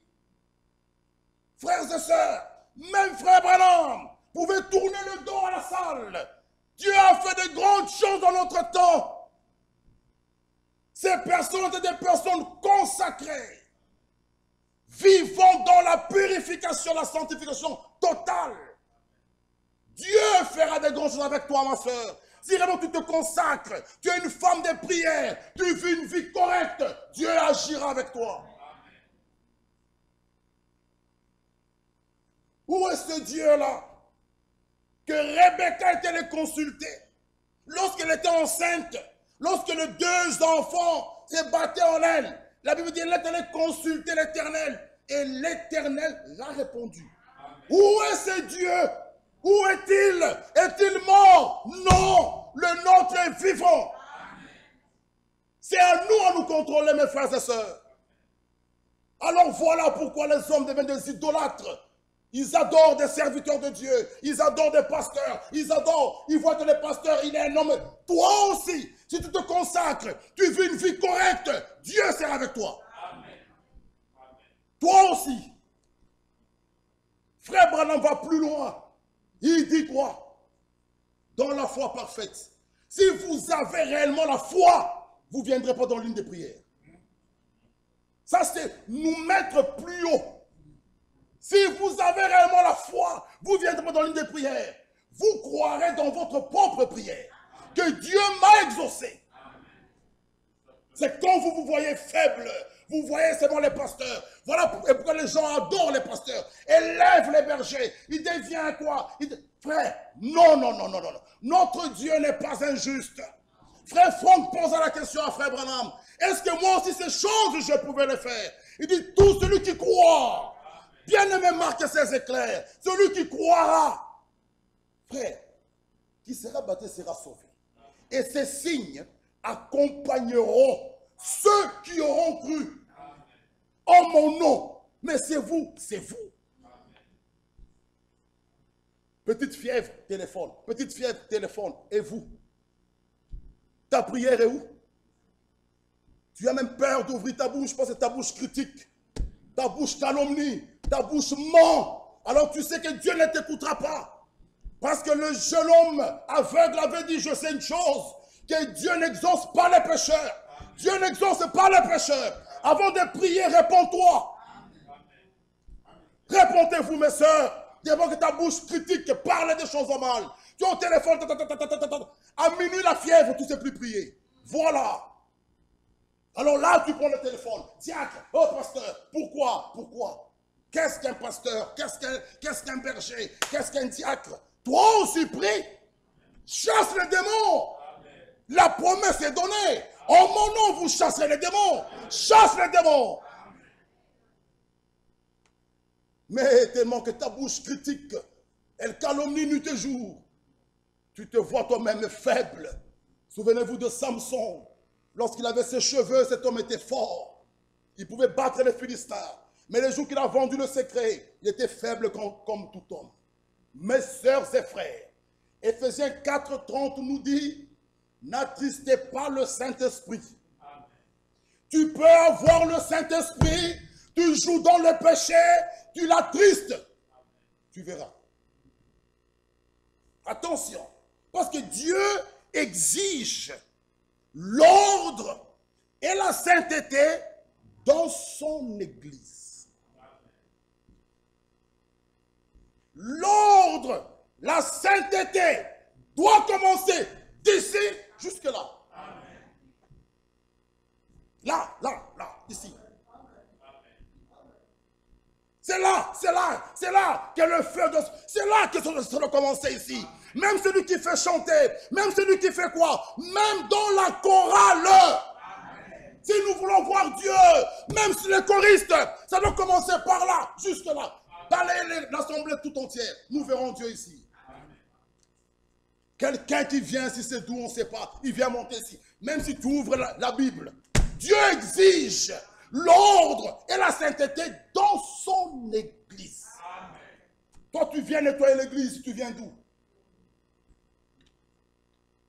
Frères et sœurs, même frère Branham pouvait tourner le dos à la salle. Dieu a fait de grandes choses dans notre temps. Ces personnes étaient des personnes consacrées, vivant dans la purification, la sanctification totale. Dieu fera de grandes choses avec toi, ma soeur. Si vraiment tu te consacres, tu es une femme de prière, tu vis une vie correcte, Dieu agira avec toi. Où est ce Dieu-là que Rebecca était allée consulter lorsqu'elle était enceinte, lorsque les 2 enfants se battaient en elle? La Bible dit qu'elle est allée consulter l'Éternel et l'Éternel l'a répondu. Amen. Où est ce Dieu? Où est-il? Est-il mort? Non, le nôtre est vivant. C'est à nous contrôler, mes frères et sœurs. Alors voilà pourquoi les hommes deviennent des idolâtres. Ils adorent des serviteurs de Dieu. Ils adorent des pasteurs. Ils adorent. Ils voient que le pasteur, il est un homme. Toi aussi, si tu te consacres, tu vis une vie correcte, Dieu sera avec toi. Amen. Toi aussi. Frère Branham va plus loin. Il dit quoi? Dans la foi parfaite. Si vous avez réellement la foi, vous ne viendrez pas dans l'une des prières. Ça, c'est nous mettre plus haut. Si vous avez réellement la foi, vous ne viendrez pas dans l'une des prières. Vous croirez dans votre propre prière que Dieu m'a exaucé. C'est quand vous vous voyez faible, vous voyez seulement les pasteurs. Voilà pourquoi les gens adorent les pasteurs. Élèvent les bergers. Il devient quoi? Frère, non. Notre Dieu n'est pas injuste. Frère Franck pose la question à Frère Branham. Est-ce que moi aussi ces choses, je pouvais les faire? Il dit, tout celui qui croit. Bien-aimé, marque ses éclairs. Celui qui croira. Frère, qui sera baptisé sera sauvé. Et ces signes accompagneront ceux qui auront cru en mon nom. Mais c'est vous, c'est vous. Petite fièvre, téléphone. Petite fièvre, téléphone. Et vous? Ta prière est où? Tu as même peur d'ouvrir ta bouche parce que ta bouche critique. Ta bouche calomnie. Ta bouche ment. Alors tu sais que Dieu ne t'écoutera pas. Parce que le jeune homme aveugle avait dit, je sais une chose, que Dieu n'exauce pas les pécheurs. Dieu n'exauce pas les pécheurs. Avant de prier, réponds-toi. Répondez-vous, mes sœurs. D'abord que ta bouche critique, parle des choses mal. Tu es au téléphone, à minuit la fièvre, tu ne sais plus prier. Voilà. Alors là, tu prends le téléphone. Diacre, oh pasteur, pourquoi? Qu'est-ce qu'un pasteur? Qu'est-ce qu'un berger? Qu'est-ce qu'un diacre? Toi aussi prie. Chasse les démons. La promesse est donnée. En mon nom, vous chasserez les démons. Chasse les démons. Mais tellement que ta bouche critique, elle calomnie nuit et jour. Tu te vois toi-même faible. Souvenez-vous de Samson. Lorsqu'il avait ses cheveux, cet homme était fort. Il pouvait battre les Philistins. Mais les jours qu'il a vendu le secret, il était faible comme tout homme. Mes sœurs et frères, Éphésiens 4:30 nous dit, n'attristez pas le Saint-Esprit. Tu peux avoir le Saint-Esprit, tu joues dans le péché, tu l'attristes. Tu verras. Attention, parce que Dieu exige l'ordre et la sainteté dans son Église. L'ordre, la sainteté doit commencer d'ici jusque là. Là, ici. C'est là que le feu de... C'est là que ça doit commencer ici. Même celui qui fait chanter, même celui qui fait quoi? Même dans la chorale. Amen. Si nous voulons voir Dieu, même si les choristes, ça doit commencer par là, jusque là. Dans l'assemblée tout entière, nous verrons Dieu ici. Quelqu'un qui vient, si c'est d'où on ne sait pas, il vient monter ici. Même si tu ouvres la Bible, Dieu exige l'ordre et la sainteté dans son Église. Amen. Toi, tu viens nettoyer l'Église, tu viens d'où?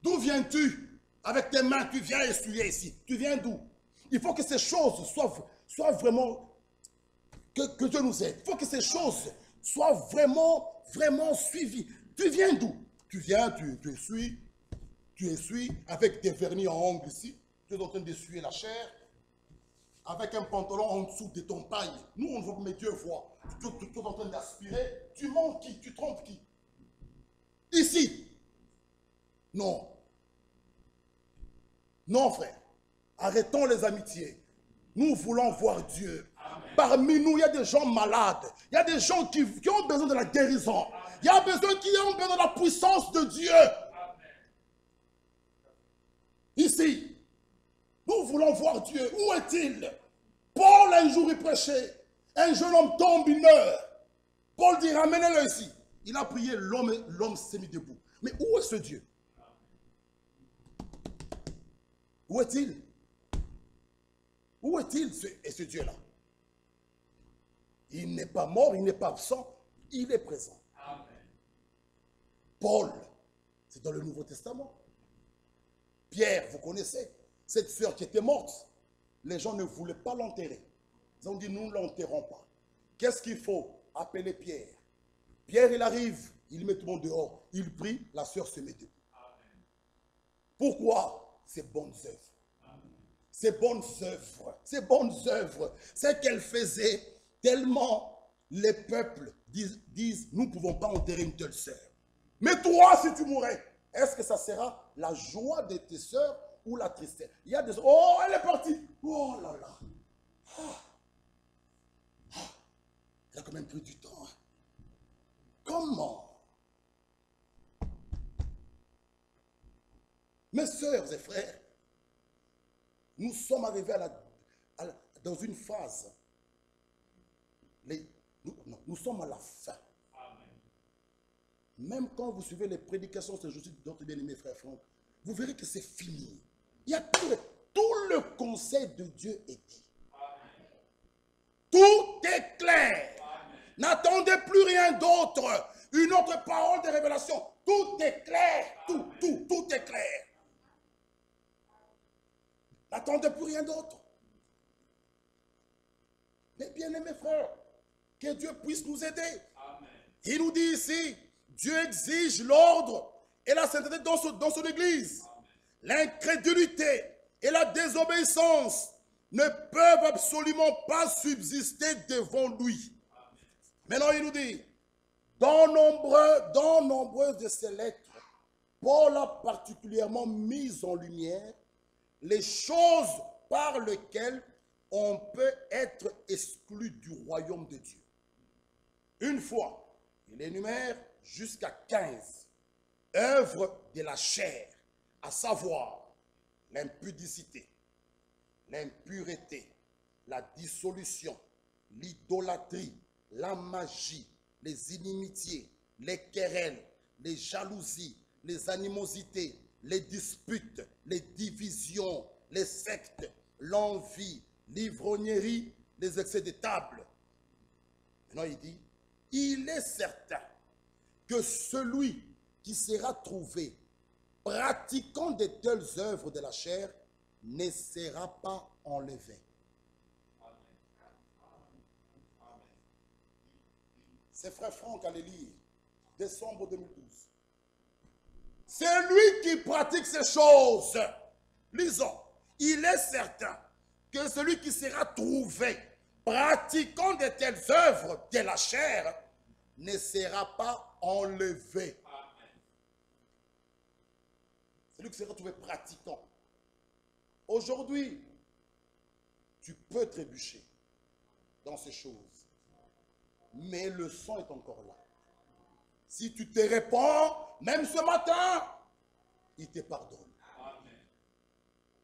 D'où viens-tu? Avec tes mains, tu viens essuyer ici. Tu viens d'où? Il faut que ces choses soient vraiment... Que Dieu nous aide. Il faut que ces choses soient vraiment suivies. Tu viens d'où? Tu viens, tu essuies avec des vernis en ongles ici. Tu es en train d'essuyer la chair. Avec un pantalon en dessous de ton paille. Nous, on voit, mais Dieu voit. Tu es en train d'aspirer. Tu mens qui? Tu trompes qui? Ici. Non. Non, frère. Arrêtons les amitiés. Nous voulons voir Dieu. Amen. Parmi nous, il y a des gens malades. Il y a des gens qui ont besoin de la guérison. Amen. Il y a besoin qui ont besoin de la puissance de Dieu. Amen. Ici. Nous voulons voir Dieu. Où est-il? Paul, un jour, il prêchait. Un jeune homme tombe, il meurt. Paul dit, ramenez-le ici. Il a prié, l'homme s'est mis debout. Mais où est ce Dieu? Où est-il? Où est-il ce Dieu-là? Il n'est pas mort, il n'est pas absent. Il est présent. Paul, c'est dans le Nouveau Testament. Pierre, vous connaissez, cette sœur qui était morte, les gens ne voulaient pas l'enterrer. Ils ont dit, nous ne l'enterrons pas. Qu'est-ce qu'il faut? Appeler Pierre. Pierre, il arrive, il met tout le monde dehors. Il prie, la sœur se met debout. Pourquoi? Ces bonnes œuvres. Ces bonnes œuvres. Ces bonnes œuvres. C'est qu'elle faisait tellement les peuples disent, nous ne pouvons pas enterrer une telle sœur. Mais toi, si tu mourais, est-ce que ça sera la joie de tes sœurs ou la tristesse? Il y a des... Oh, elle est partie. Oh là là. Elle a quand même pris du temps. Hein. Comment? Mes sœurs et frères, nous sommes arrivés dans une phase. Nous sommes à la fin. Même quand vous suivez les prédications, c'est juste d'autres bien-aimés frères Franck, vous verrez que c'est fini. Il y a tout le conseil de Dieu est dit. Tout est clair. N'attendez plus rien d'autre. Une autre parole de révélation. Tout est clair. Tout est clair. N'attendez plus rien d'autre. Mais bien-aimés frères, que Dieu puisse nous aider. Amen. Il nous dit ici, Dieu exige l'ordre et la sainteté dans son église. L'incrédulité et la désobéissance ne peuvent absolument pas subsister devant lui. Amen. Maintenant, il nous dit, dans nombreuses de ses lettres, Paul a particulièrement mis en lumière les choses par lesquelles on peut être exclu du royaume de Dieu. Une fois, il énumère jusqu'à 15 œuvres de la chair, à savoir l'impudicité, l'impureté, la dissolution, l'idolâtrie, la magie, les inimitiés, les querelles, les jalousies, les animosités, les disputes, les divisions, les sectes, l'envie, l'ivrognerie, les excès de table. Maintenant, il dit, il est certain que celui qui sera trouvé pratiquant de telles œuvres de la chair ne sera pas enlevé. C'est frère Franck, allez lire, décembre 2012. C'est lui qui pratique ces choses. Lisons. Il est certain que celui qui sera trouvé pratiquant de telles œuvres de la chair ne sera pas enlevé. Amen. Celui qui sera trouvé pratiquant. Aujourd'hui, tu peux trébucher dans ces choses, mais le sang est encore là. Si tu te répands, même ce matin, il te pardonne. Amen.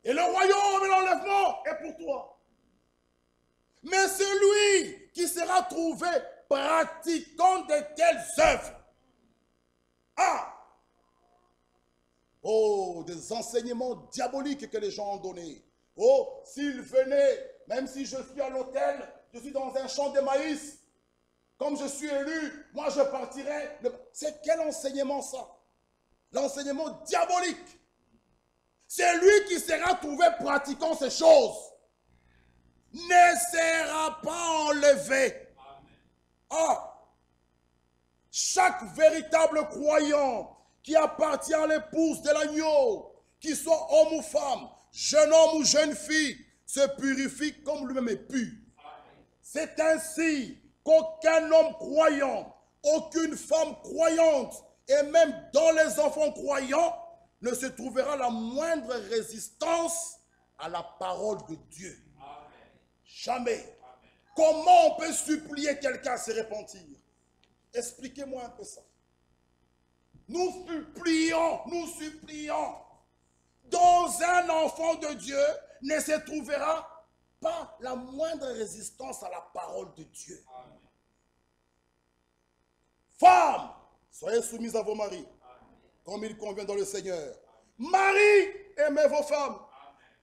Et le royaume et l'enlèvement est pour toi. Mais celui qui sera trouvé pratiquant de telles œuvres, des enseignements diaboliques que les gens ont donnés. Oh, s'il venait, même si je suis à l'hôtel, je suis dans un champ de maïs, comme je suis élu, moi je partirai. C'est quel enseignement ça? L'enseignement diabolique. C'est lui qui sera trouvé pratiquant ces choses. Ne sera pas enlevé. Chaque véritable croyant qui appartient à l'épouse de l'agneau, qu'il soit homme ou femme, jeune homme ou jeune fille, se purifie comme lui-même est pur. C'est ainsi qu'aucun homme croyant, aucune femme croyante, et même dans les enfants croyants, ne se trouvera la moindre résistance à la parole de Dieu. Amen. Jamais. Amen. Comment on peut supplier quelqu'un à se repentir? Expliquez-moi un peu ça. Nous supplions. Dans un enfant de Dieu ne se trouvera pas la moindre résistance à la parole de Dieu. Amen. Femmes, soyez soumises à vos maris, comme il convient dans le Seigneur. Marie, aimez vos femmes.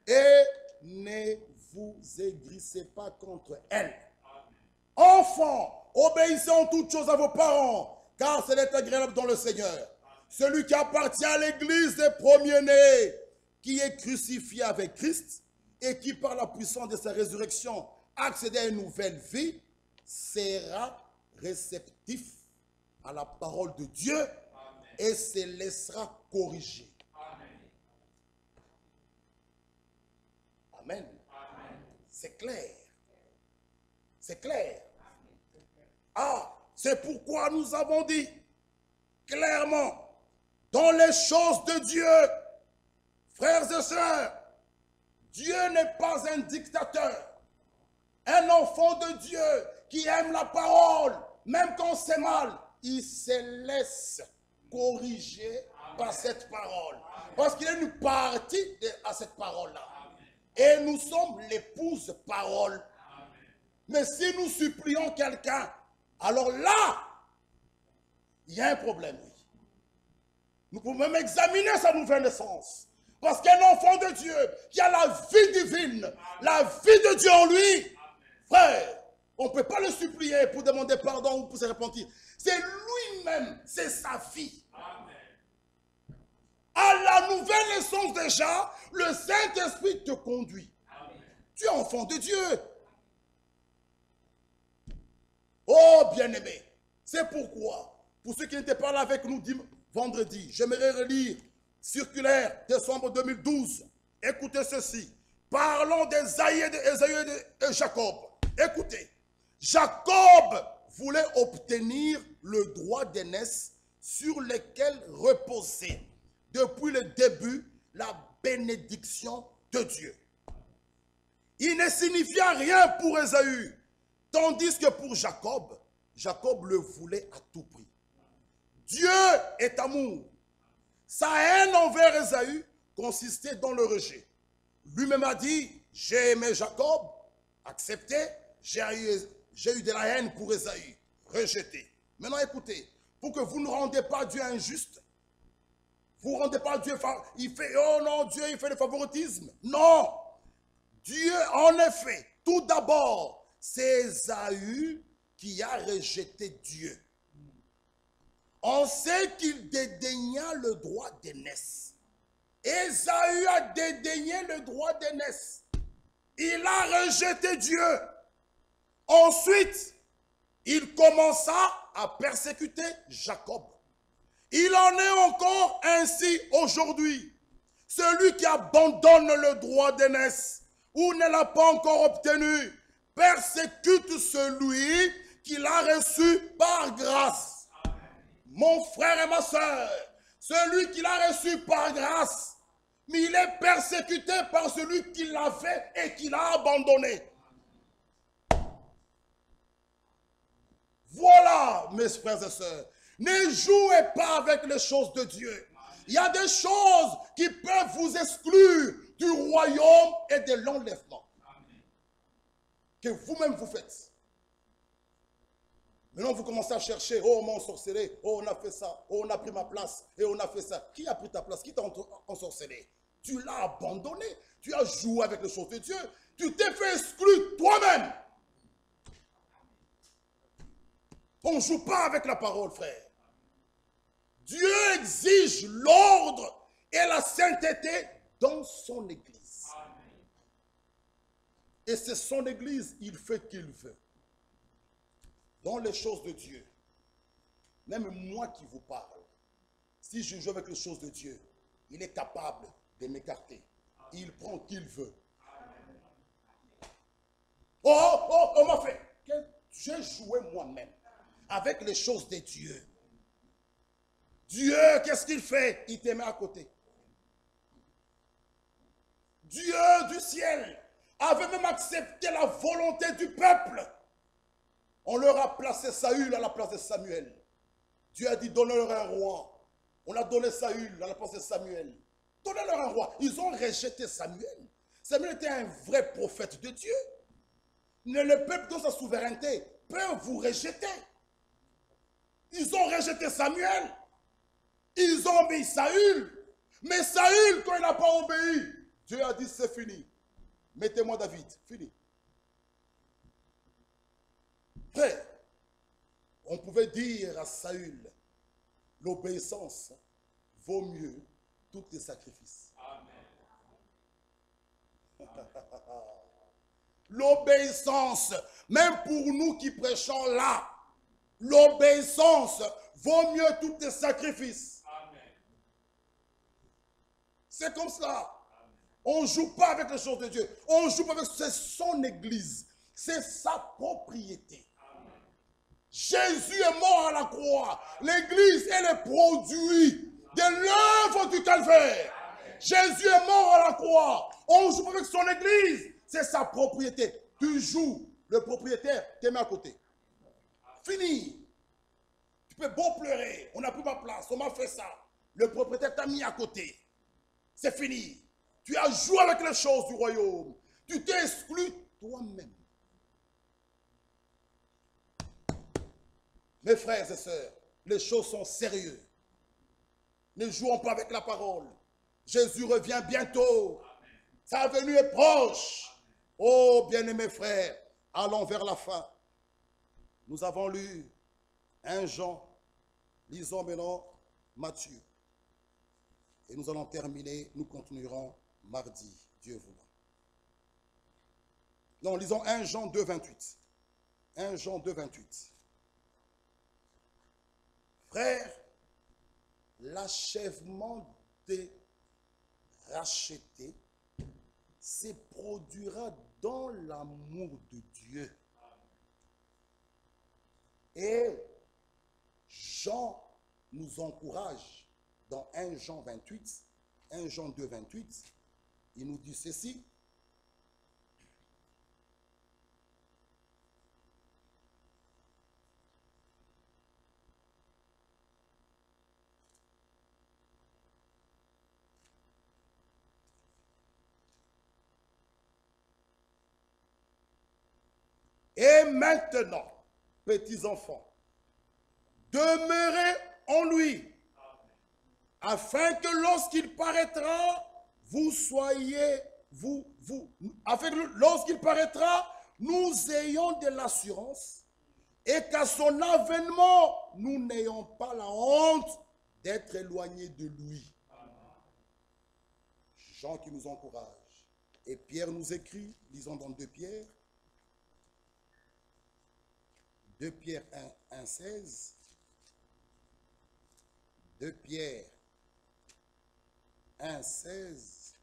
Et ne vous aigrissez pas contre elles. Enfants, Enfants, obéissez en toutes choses à vos parents, car c'est l'être agréable dans le Seigneur. Celui qui appartient à l'église des premiers-nés, qui est crucifié avec Christ et qui par la puissance de sa résurrection accède à une nouvelle vie, sera réceptif à la parole de Dieu. Amen. Et se laissera corriger. Amen. Amen. C'est clair. C'est clair. Ah, c'est pourquoi nous avons dit clairement, dans les choses de Dieu, frères et sœurs, Dieu n'est pas un dictateur. Un enfant de Dieu qui aime la parole, même quand c'est mal, il se laisse corriger par cette parole. Parce qu'il est une partie à cette parole-là. Et nous sommes l'épouse parole. Mais si nous supplions quelqu'un, alors là, il y a un problème. Nous pouvons même examiner sa nouvelle naissance. Parce qu'un enfant de Dieu qui a la vie divine, la vie de Dieu en lui, frère, on ne peut pas le supplier pour demander pardon ou pour se repentir. C'est lui-même, c'est sa vie. Amen. À la nouvelle naissance déjà, le Saint-Esprit te conduit. Amen. Tu es enfant de Dieu. Oh bien-aimé, c'est pourquoi, pour ceux qui n'étaient pas là avec nous vendredi, j'aimerais relire circulaire décembre 2012. Écoutez ceci. Parlons d'Ésaïe et de Jacob. Écoutez. Jacob voulait obtenir le droit d'aînesse sur lequel reposait depuis le début la bénédiction de Dieu. Il ne signifiait rien pour Ésaü, tandis que pour Jacob, Jacob le voulait à tout prix. Dieu est amour. Sa haine envers Ésaü consistait dans le rejet. Lui-même a dit, j'ai aimé Jacob, accepté, j'ai eu de la haine pour Ésaü, rejeté. Maintenant écoutez, pour que vous ne rendez pas Dieu injuste, vous ne rendez pas Dieu, il fait, oh non, Dieu il fait le favoritisme. Non, Dieu en effet, tout d'abord, c'est Ésaü qui a rejeté Dieu. On sait qu'il dédaigna le droit d'aînesse. Ésaü a dédaigné le droit d'aînesse. Il a rejeté Dieu. Ensuite, il commença à persécuter Jacob. Il en est encore ainsi aujourd'hui. Celui qui abandonne le droit d'aînesse ou ne l'a pas encore obtenu, persécute celui qui l'a reçu par grâce. Mon frère et ma soeur, celui qui l'a reçu par grâce, mais il est persécuté par celui qui l'a fait et qui l'a abandonné. Voilà, mes frères et sœurs, ne jouez pas avec les choses de Dieu. Il y a des choses qui peuvent vous exclure du royaume et de l'enlèvement que vous-même vous faites. Maintenant, vous commencez à chercher, oh, mon sorcelé, oh, on a fait ça, oh, on a pris ma place, et on a fait ça. Qui a pris ta place? Qui t'a ensorcelé? Tu l'as abandonné, tu as joué avec les choses de Dieu, tu t'es fait exclure toi-même. On ne joue pas avec la parole, frère. Dieu exige l'ordre et la sainteté dans son église. Et c'est son église, il fait qu'il veut. Dans les choses de Dieu, même moi qui vous parle, si je joue avec les choses de Dieu, il est capable de m'écarter. Il prend qu'il veut. Oh, on m'a fait. J'ai joué moi-même avec les choses de Dieu. Dieu, qu'est-ce qu'il fait? Il te met à côté. Dieu du ciel avait même accepté la volonté du peuple. On leur a placé Saül à la place de Samuel. Dieu a dit, donnez-leur un roi. On a donné Saül à la place de Samuel. Donnez-leur un roi. Ils ont rejeté Samuel. Samuel était un vrai prophète de Dieu. Le peuple, dans sa souveraineté, peut vous rejeter. Ils ont rejeté Samuel. Ils ont obéi Saül. Mais Saül, quand il n'a pas obéi, Dieu a dit, c'est fini. Mettez-moi David. Fini. Frère, On pouvait dire à Saül, l'obéissance vaut mieux tous les sacrifices. L'obéissance, même pour nous qui prêchons là, l'obéissance vaut mieux tous les sacrifices. C'est comme cela. On ne joue pas avec les choses de Dieu. On ne joue pas avec... C'est son église. C'est sa propriété. Jésus est mort à la croix. L'église est le produit de l'œuvre du calvaire. Jésus est mort à la croix. On ne joue pas avec son église. C'est sa propriété. Tu joues. Le propriétaire te met à côté. Fini. Tu peux beau pleurer. On n'a plus ma place. On m'a fait ça. Le propriétaire t'a mis à côté. C'est fini. Tu as joué avec les choses du royaume. Tu t'es exclu toi-même. Mes frères et sœurs, les choses sont sérieuses. Ne jouons pas avec la parole. Jésus revient bientôt. Sa venue est proche. Oh, bien-aimés frères, allons vers la fin. Nous avons lu 1 Jean. Lisons maintenant Matthieu. Et nous allons terminer, nous continuerons mardi, Dieu voulant. Non, lisons 1 Jean 2, 28. 1 Jean 2, 28. Frères, l'achèvement des rachetés se produira dans l'amour de Dieu. Et Jean nous encourage dans 1 Jean 28, 1 Jean 2, 28, il nous dit ceci. Et maintenant, petits enfants, demeurez en lui, afin que lorsqu'il paraîtra, lorsqu'il paraîtra, nous ayons de l'assurance et qu'à son avènement, nous n'ayons pas la honte d'être éloignés de lui. Jean qui nous encourage. Et Pierre nous écrit, lisons dans 2 Pierre, 2 Pierre 1, 16, 2 Pierre 1, 16.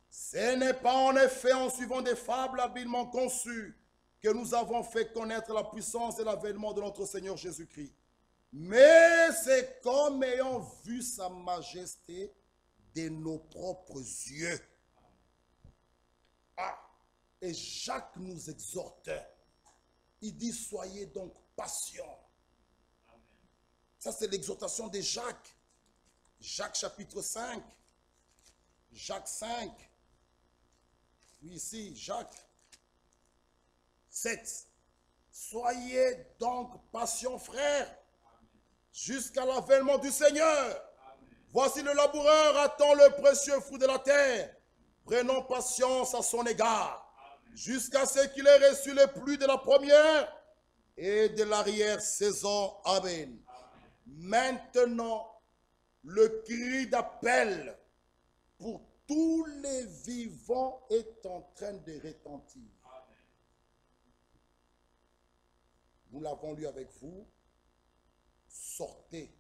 Ce n'est pas en effet en suivant des fables habilement conçues que nous avons fait connaître la puissance et l'avènement de notre Seigneur Jésus-Christ. Mais c'est comme ayant vu sa majesté de nos propres yeux. Ah, et Jacques nous exhorte. Il dit, soyez donc patients. Ça, c'est l'exhortation de Jacques. Jacques chapitre 5. Jacques 5. Oui, ici, Jacques 7. Soyez donc patients, frères, jusqu'à l'avènement du Seigneur. Voici le laboureur attend le précieux fruit de la terre. Prenons patience à son égard, jusqu'à ce qu'il ait reçu le plus de la première et de l'arrière-saison. Amen. Maintenant, le cri d'appel pour tous les vivants est en train de retentir. Nous l'avons lu avec vous. Sortez.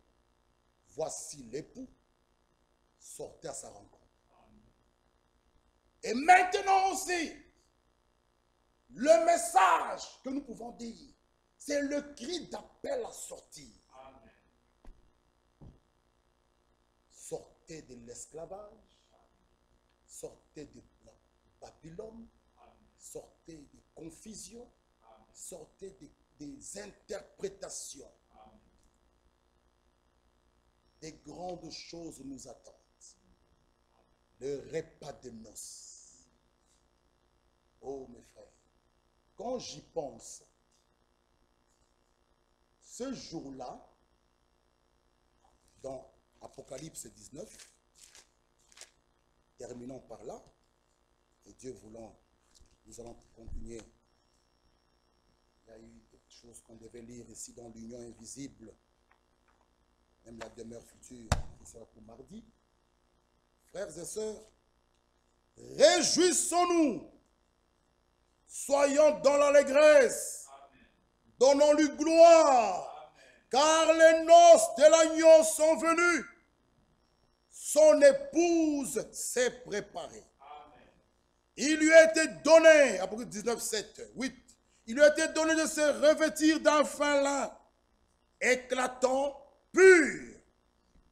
Voici l'époux. Sortez à sa rencontre. Et maintenant aussi, le message que nous pouvons dire, c'est le cri d'appel à sortir. Sortez de l'esclavage, sortez de la Babylone, sortez des confusions, sortez des interprétations. Des grandes choses nous attendent. Le repas de noces. Oh mes frères, quand j'y pense, ce jour-là, dans Apocalypse 19, terminons par là, et Dieu voulant, nous allons continuer. Il y a eu des Chose qu'on devait lire ici dans l'union invisible, même la demeure future, qui sera pour mardi. Frères et sœurs, réjouissons-nous, soyons dans l'allégresse, donnons-lui gloire, car les noces de l'agneau sont venues, son épouse s'est préparée. Il lui a été donné, Apocalypse 19, 7, 8, il lui a été donné de se revêtir d'un fin lin, éclatant, pur,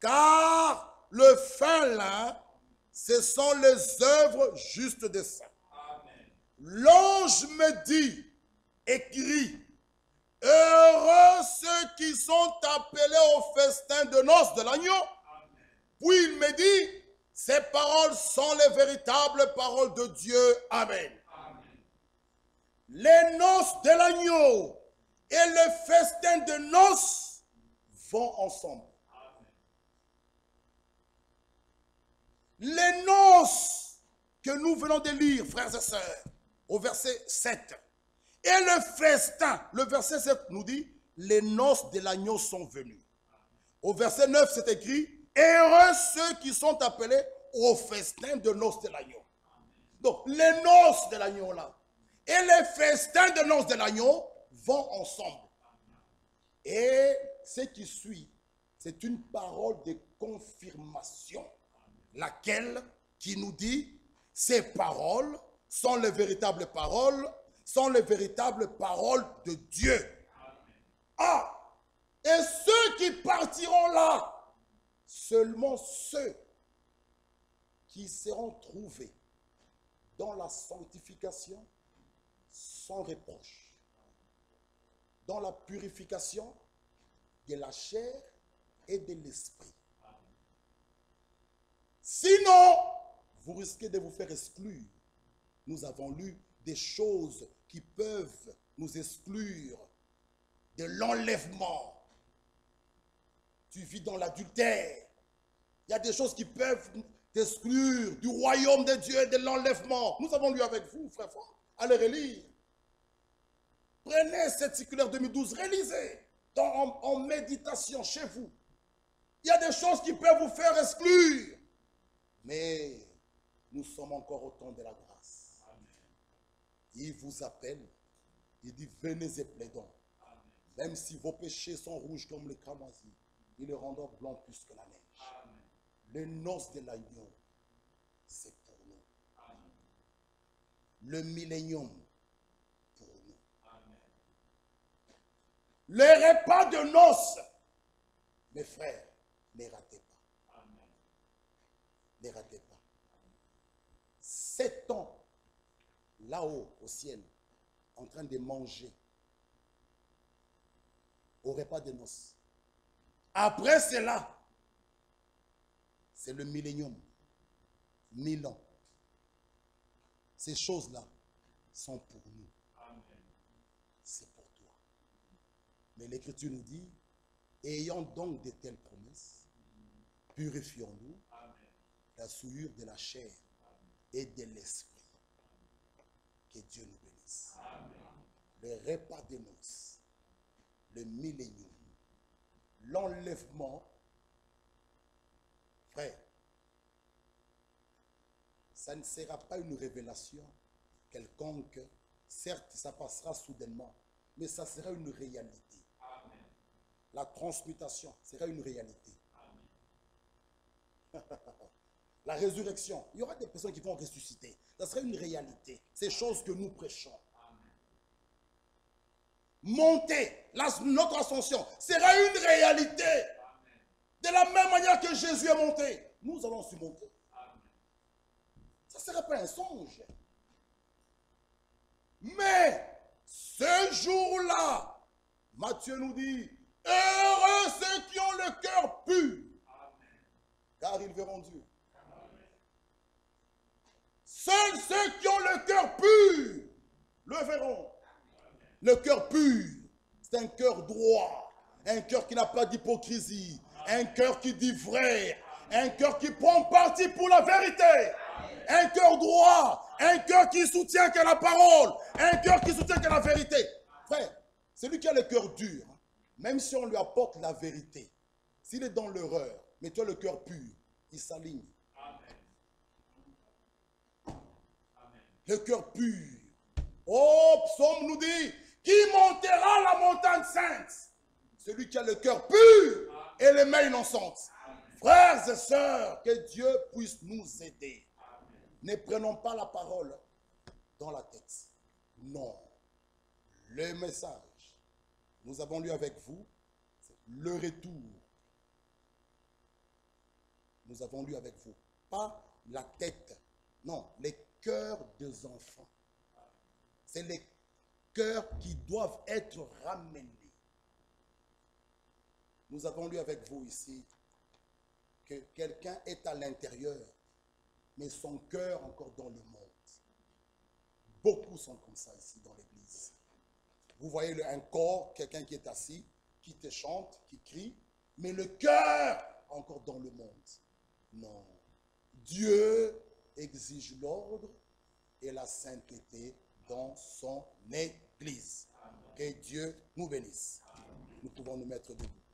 car le fin lin, ce sont les œuvres justes des saints. L'ange me dit, écrit, heureux ceux qui sont appelés au festin de noces de l'agneau. Puis il me dit, ces paroles sont les véritables paroles de Dieu. Amen. Les noces de l'agneau et le festin de noces vont ensemble. Les noces que nous venons de lire, frères et sœurs, au verset 7, et le festin, le verset 7 nous dit, les noces de l'agneau sont venues. Au verset 9, c'est écrit, heureux ceux qui sont appelés au festin de noces de l'agneau. Donc, les noces de l'agneau là, et les festins de noces de l'agneau vont ensemble. Et ce qui suit, c'est une parole de confirmation, laquelle qui nous dit, ces paroles sont les véritables paroles, de Dieu. Ah, et ceux qui partiront là, seulement ceux qui seront trouvés dans la sanctification sans reproche, dans la purification de la chair et de l'esprit. Sinon, vous risquez de vous faire exclure. Nous avons lu des choses qui peuvent nous exclure de l'enlèvement. Tu vis dans l'adultère. Il y a des choses qui peuvent t'exclure du royaume de Dieu et de l'enlèvement. Nous avons lu avec vous, frère. Allez relire. Prenez cette circulaire 2012, relisez en méditation chez vous. Il y a des choses qui peuvent vous faire exclure. Mais nous sommes encore au temps de la grâce. Amen. Il vous appelle. Il dit, venez et plaidons. Amen. Même si vos péchés sont rouges comme le cramoisi, il les rendra blancs plus que la neige. Amen. Les noces de l'agneau, c'est pour nous. Amen. Le millénium, pour nous. Amen. Les repas de noces, mes frères, ne ratez pas. Amen. Ne ratez pas. 7 ans, là-haut, au ciel, en train de manger au repas de noces. Après cela, c'est le millénium. 1000 ans. Ces choses-là sont pour nous. C'est pour toi. Mais l'Écriture nous dit, ayant donc de telles promesses, purifions-nous la souillure de la chair et de l'esprit. Que Dieu nous bénisse. Amen. Le repas des noces, le millénium, l'enlèvement, frère, ça ne sera pas une révélation quelconque. Certes, ça passera soudainement, mais ça sera une réalité. Amen. La transmutation sera une réalité. Amen. La résurrection, il y aura des personnes qui vont ressusciter. Ça sera une réalité. Ces choses que nous prêchons. Amen. Monter, notre ascension, sera une réalité. Amen. De la même manière que Jésus est monté, nous allons surmonter. Amen. Ça ne sera pas un songe. Mais, ce jour-là, Matthieu nous dit, heureux ceux qui ont le cœur pur, car ils verront Dieu. Seuls ceux qui ont le cœur pur le verront. Le cœur pur, c'est un cœur droit, un cœur qui n'a pas d'hypocrisie, un cœur qui dit vrai, un cœur qui prend parti pour la vérité, un cœur droit, un cœur qui soutient que la parole, un cœur qui soutient que la vérité. Frère, Celui qui a le cœur dur, même si on lui apporte la vérité, s'il est dans l'erreur, mais tu as le cœur pur, il s'aligne. Le cœur pur. Oh, Psaume nous dit, qui montera la montagne sainte? Celui qui a le cœur pur et les mains innocentes. Frères et sœurs, que Dieu puisse nous aider. Ne prenons pas la parole dans la tête. Non. Le message, nous avons lu avec vous, c'est le retour. Nous avons lu avec vous. Pas la tête. Non, les cœurs des enfants. C'est les cœurs qui doivent être ramenés. Nous avons lu avec vous ici que quelqu'un est à l'intérieur, mais son cœur encore dans le monde. Beaucoup sont comme ça ici dans l'église. Vous voyez un corps, quelqu'un qui est assis, qui te chante, qui crie, mais le cœur encore dans le monde. Non. Dieu exige l'ordre et la sainteté dans son église. Que Dieu nous bénisse. Nous pouvons nous mettre debout.